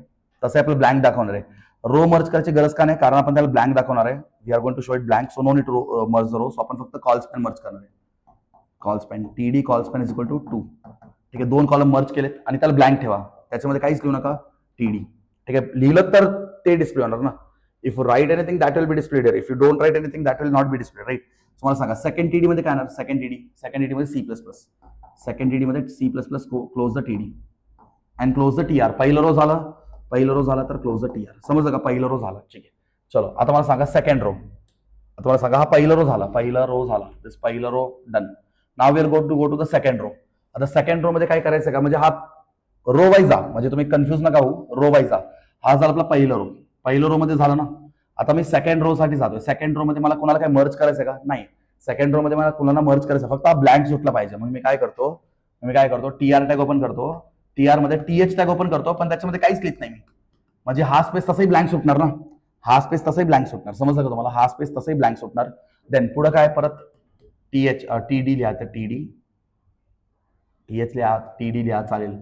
तसं आपल्याला ब्लँक दाखवणार आहे. रो मर्ज करायची गरज का नाही, कारण आपण त्याला ब्लँक दाखवणार आहे. We are going to show it blank, so no need to merge row. So आपण फक्त कॉल स्पॅन मर्ज करणार आहे. Col span TD col span is equal to 2. ठीक आहे, 2 कॉलम मर्ज केलेत आणि त्याला ब्लँक ठेवा, त्याच्यामध्ये काहीच लिहू नका, TD. ठीक आहे, लिहिलं तर ते डिस्प्ले होणार ना. If you write anything that will be displayed here, if you don't write anything that will not be displayed, right. तुम्हाला सांगा सेकंड TD मध्ये काय येणार, सेकंड TD मध्ये C++, मध्ये C++, close the TD and close the TR. पहिलं रो झाला तर क्लोज द TR. समजलं का, पहिलं रो झाला. ठीक आहे, चलो आता मला सांगा सेकंड रो. तुम्हाला सांगा, हा पहिला रो झाला, पहिला row done. Now we are go to the second row. आता सेकंड रो मध्ये काय करायचं का, म्हणजे हा रो वाईज जा, म्हणजे तुम्ही कन्फ्युज नका होऊ, रो वाईज जा. हा झाला आपला पहिला रो मध्ये झाला ना. आता मी सेकंड रो साठी जातोय. सेकंड रो मध्ये मला कोणाला काय मर्ज करायचं का, नाही. सेकंड रो मध्ये मला कोणाला मर्ज करायचं, फक्त हा ब्लँक सुटला पाहिजे. मग मी काय करतो, TR टॅग ओपन करतो, TR मध्ये TH टॅग ओपन करतो, पण त्याच्यामध्ये काहीच लिहित नाही मी, म्हणजे हा स्पेस तसाही ब्लँक सुटणार ना, हा स्पेस तसाही ब्लँक सुटणार. समजलं का तुम्हाला, हा स्पेस तसाही ब्लँक सुटणार. देन पुढे काय, परत TD लिहा, तर TH लिहा, TD लिहा चालेल,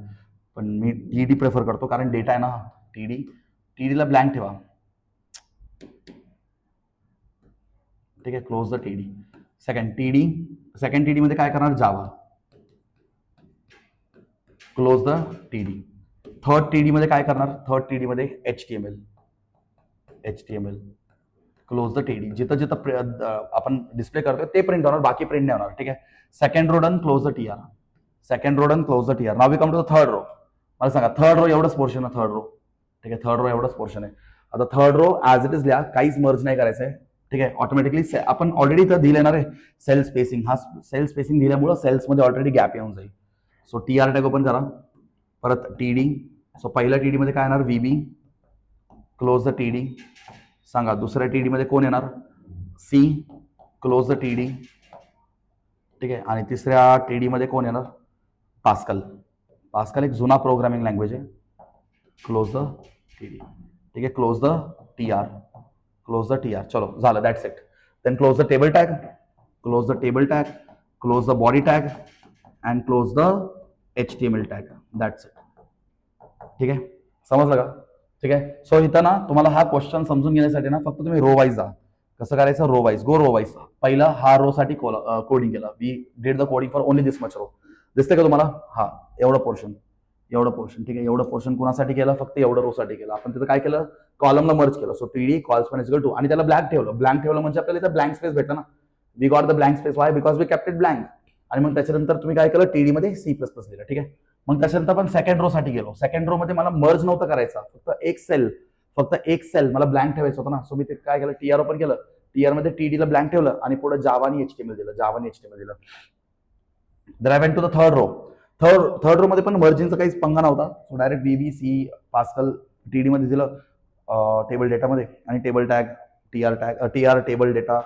पण मी TD प्रेफर करतो कारण डेटा आहे ना. TD ला ब्लँक ठेवा. ठीक आहे, close the TD. Second TD मध्ये काय करणार, Java, close the TD. Third TD मध्ये काय करणार, थर्ड TD मध्ये HTML, क्लोज द TD. जिथं आपण डिस्प्ले करतोय ते प्रिंट होणार, बाकी प्रिंट नाही होणार. ठीक आहे, second row done, close the TR. Now we come to the third row. मला सांगा, थर्ड रो एवढंच पोर्शन आहे, थर्ड रो. ठीक आहे, थर्ड रो एवढंच पोर्शन आहे. आता third row as it is लिहा, काहीच मर्ज नाही करायचंय. ठीक आहे, ऑटोमॅटिकली आपण ऑलरेडी इथं दिलं येणार आहे सेल स्पेसिंग. हा सेल स्पेसिंग दिल्यामुळे सेल्समध्ये ऑलरेडी गॅप येऊन जाईल. सो TR टॅग ओपन करा, परत TD. सो पहिल्या TD मध्ये काय येणार, VB, क्लोज द TD. सांगा दुसऱ्या TD मध्ये कोण येणार, C, क्लोज द TD. ठीक आहे, आणि तिसऱ्या TD मध्ये कोण येणार, पास्कल एक जुना प्रोग्रामिंग लँग्वेज आहे. Close the TD. ठीक आहे, क्लोज द TR. चलो झालं, that's it. Then close the table tag, close the body tag and close the HTML tag. That's it. ठीक आहे, समजलं का. ठीक आहे, सो इथं ना तुम्हाला हा क्वेश्चन समजून घेण्यासाठी ना फक्त तुम्ही रो वाईज जा. कसं करायचं, रो वाईज. पहिला हा रो साठी कोडिंग केला, we did the coding for only this much row. दिसते का तुम्हाला, हा एवढं पोर्शन. ठीक आहे, एवढं पोर्शन कुणासाठी केलं, फक्त एवढं रो साठी केलं. आपण तिथं काय केलं, कॉलमला मर्ज केलं. So TD col span is equal to, आणि त्याला ब्लँक ठेवलं म्हणजे आपल्याला इथं ब्लँक स्पेस भेटला ना. We got the blank space, why, because we kept it blank. आणि मग त्याच्यानंतर तुम्ही काय केलं, TD मध्ये C++ लिहिलं. ठीक आहे, मग त्याच्यानंतर आपण सेकंड रो साठी गेलो. सेकंड रो मध्ये मला मर्ज नव्हतं करायचा, फक्त एक सेल मला ब्लँक ठेवायचं होतं ना. सो मी ते काय केलं, TR ओपन केलं, TR मध्ये TD ला ब्लँक ठेवलं आणि पुढे जावा आणि HTML दिलं. Then I went to the third row मध्ये पण मर्जिंगचा काहीच पंगा नव्हता. So direct VBC Pascal TD मध्ये दिलं, टेबल डेटामध्ये, आणि table tag, TR table data.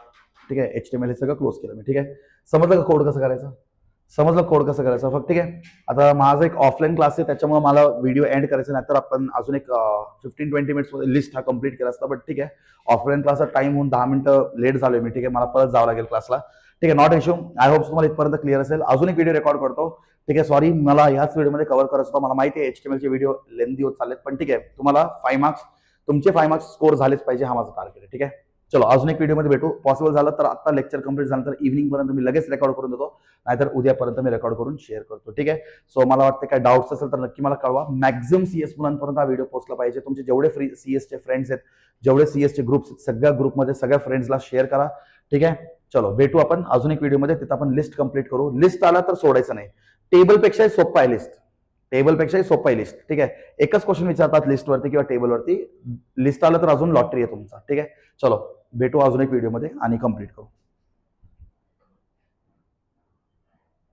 ठीक आहे, HTML हे सगळं क्लोज केलं मी. ठीक आहे, समजलं का कोड कसं करायचं. फक्त ठीक आहे, आता माझा एक ऑफलाईन क्लास आहे, त्याच्यामुळे मला व्हिडिओ एंड करायचं, नाहीतर आपण अजून एक 15-20 मिनिट्समध्ये लिस्ट हा कम्प्लीट केला असता. बट ठीक आहे, ऑफलाईन क्लासचा टाइम होऊन 10 मिनिटं लेट झालोय मी. ठीक आहे, मला परत जावं लागेल क्लासला. ठीक आहे, नॉट इश्यू. आय होप तुम्हाला इथपर्यंत क्लिअर असेल. अजून एक व्हिडिओ रेकॉर्ड करतो. ठीक आहे, सॉरी, मला ह्याच व्हिडिओमध्ये कव्हर करायचं होतं. मला माहिती आहे HTML चे व्हिडिओ लेंदी होत चाललेत, पण ठीक आहे, तुम्हाला 5 मार्क्स, तुमचे 5 मार्क्स स्कोर झालेच पाहिजे, हा माझा टार्गेट आहे. ठीक आहे, चलो अजून एक व्हिडिओमध्ये भेटू. पॉसिबल झालं तर आता लेक्चर कंप्लीट झाल्यानंतर इव्हिनिंग पर्यंत मी लगेच रेकॉर्ड करून देतो, नाहीतर उद्यापर्यंत मी रेकॉर्ड करून शेअर करतो. ठीक आहे. सो मला वाटतं काय डाऊट्स असेल तर नक्की मला कळवा. मॅक्झिमम सीएस मुलांपर्यंत हा व्हिडिओ पोहोचला पाहिजे. तुमचे जेवढे फ्री सीएसचे फ्रेंड्स आहेत, जेवढे सीएसचे ग्रुप्स आहेत, सगळ्या ग्रुपमध्ये सगळ्या फ्रेंड्सला शेअर करा. ठीक आहे. चलो भेटू आपण अजून एक व्हिडिओमध्ये. तिथं आपण लिस्ट कंप्लीट करू. लिस्ट आला तर सोडायचं नाही. टेबलपेक्षाही सोपं आहे लिस्ट. टेबलपेक्षाही सोपं आहे लिस्ट. ठीक आहे. एकच क्वेश्चन विचारतात लिस्टवरती किंवा टेबलवरती. लिस्ट आलं तर अजून लॉटरी आहे तुमचा. ठीक आहे. चलो भेटू अजून एक व्हिडिओमध्ये आणि कंप्लीट करू.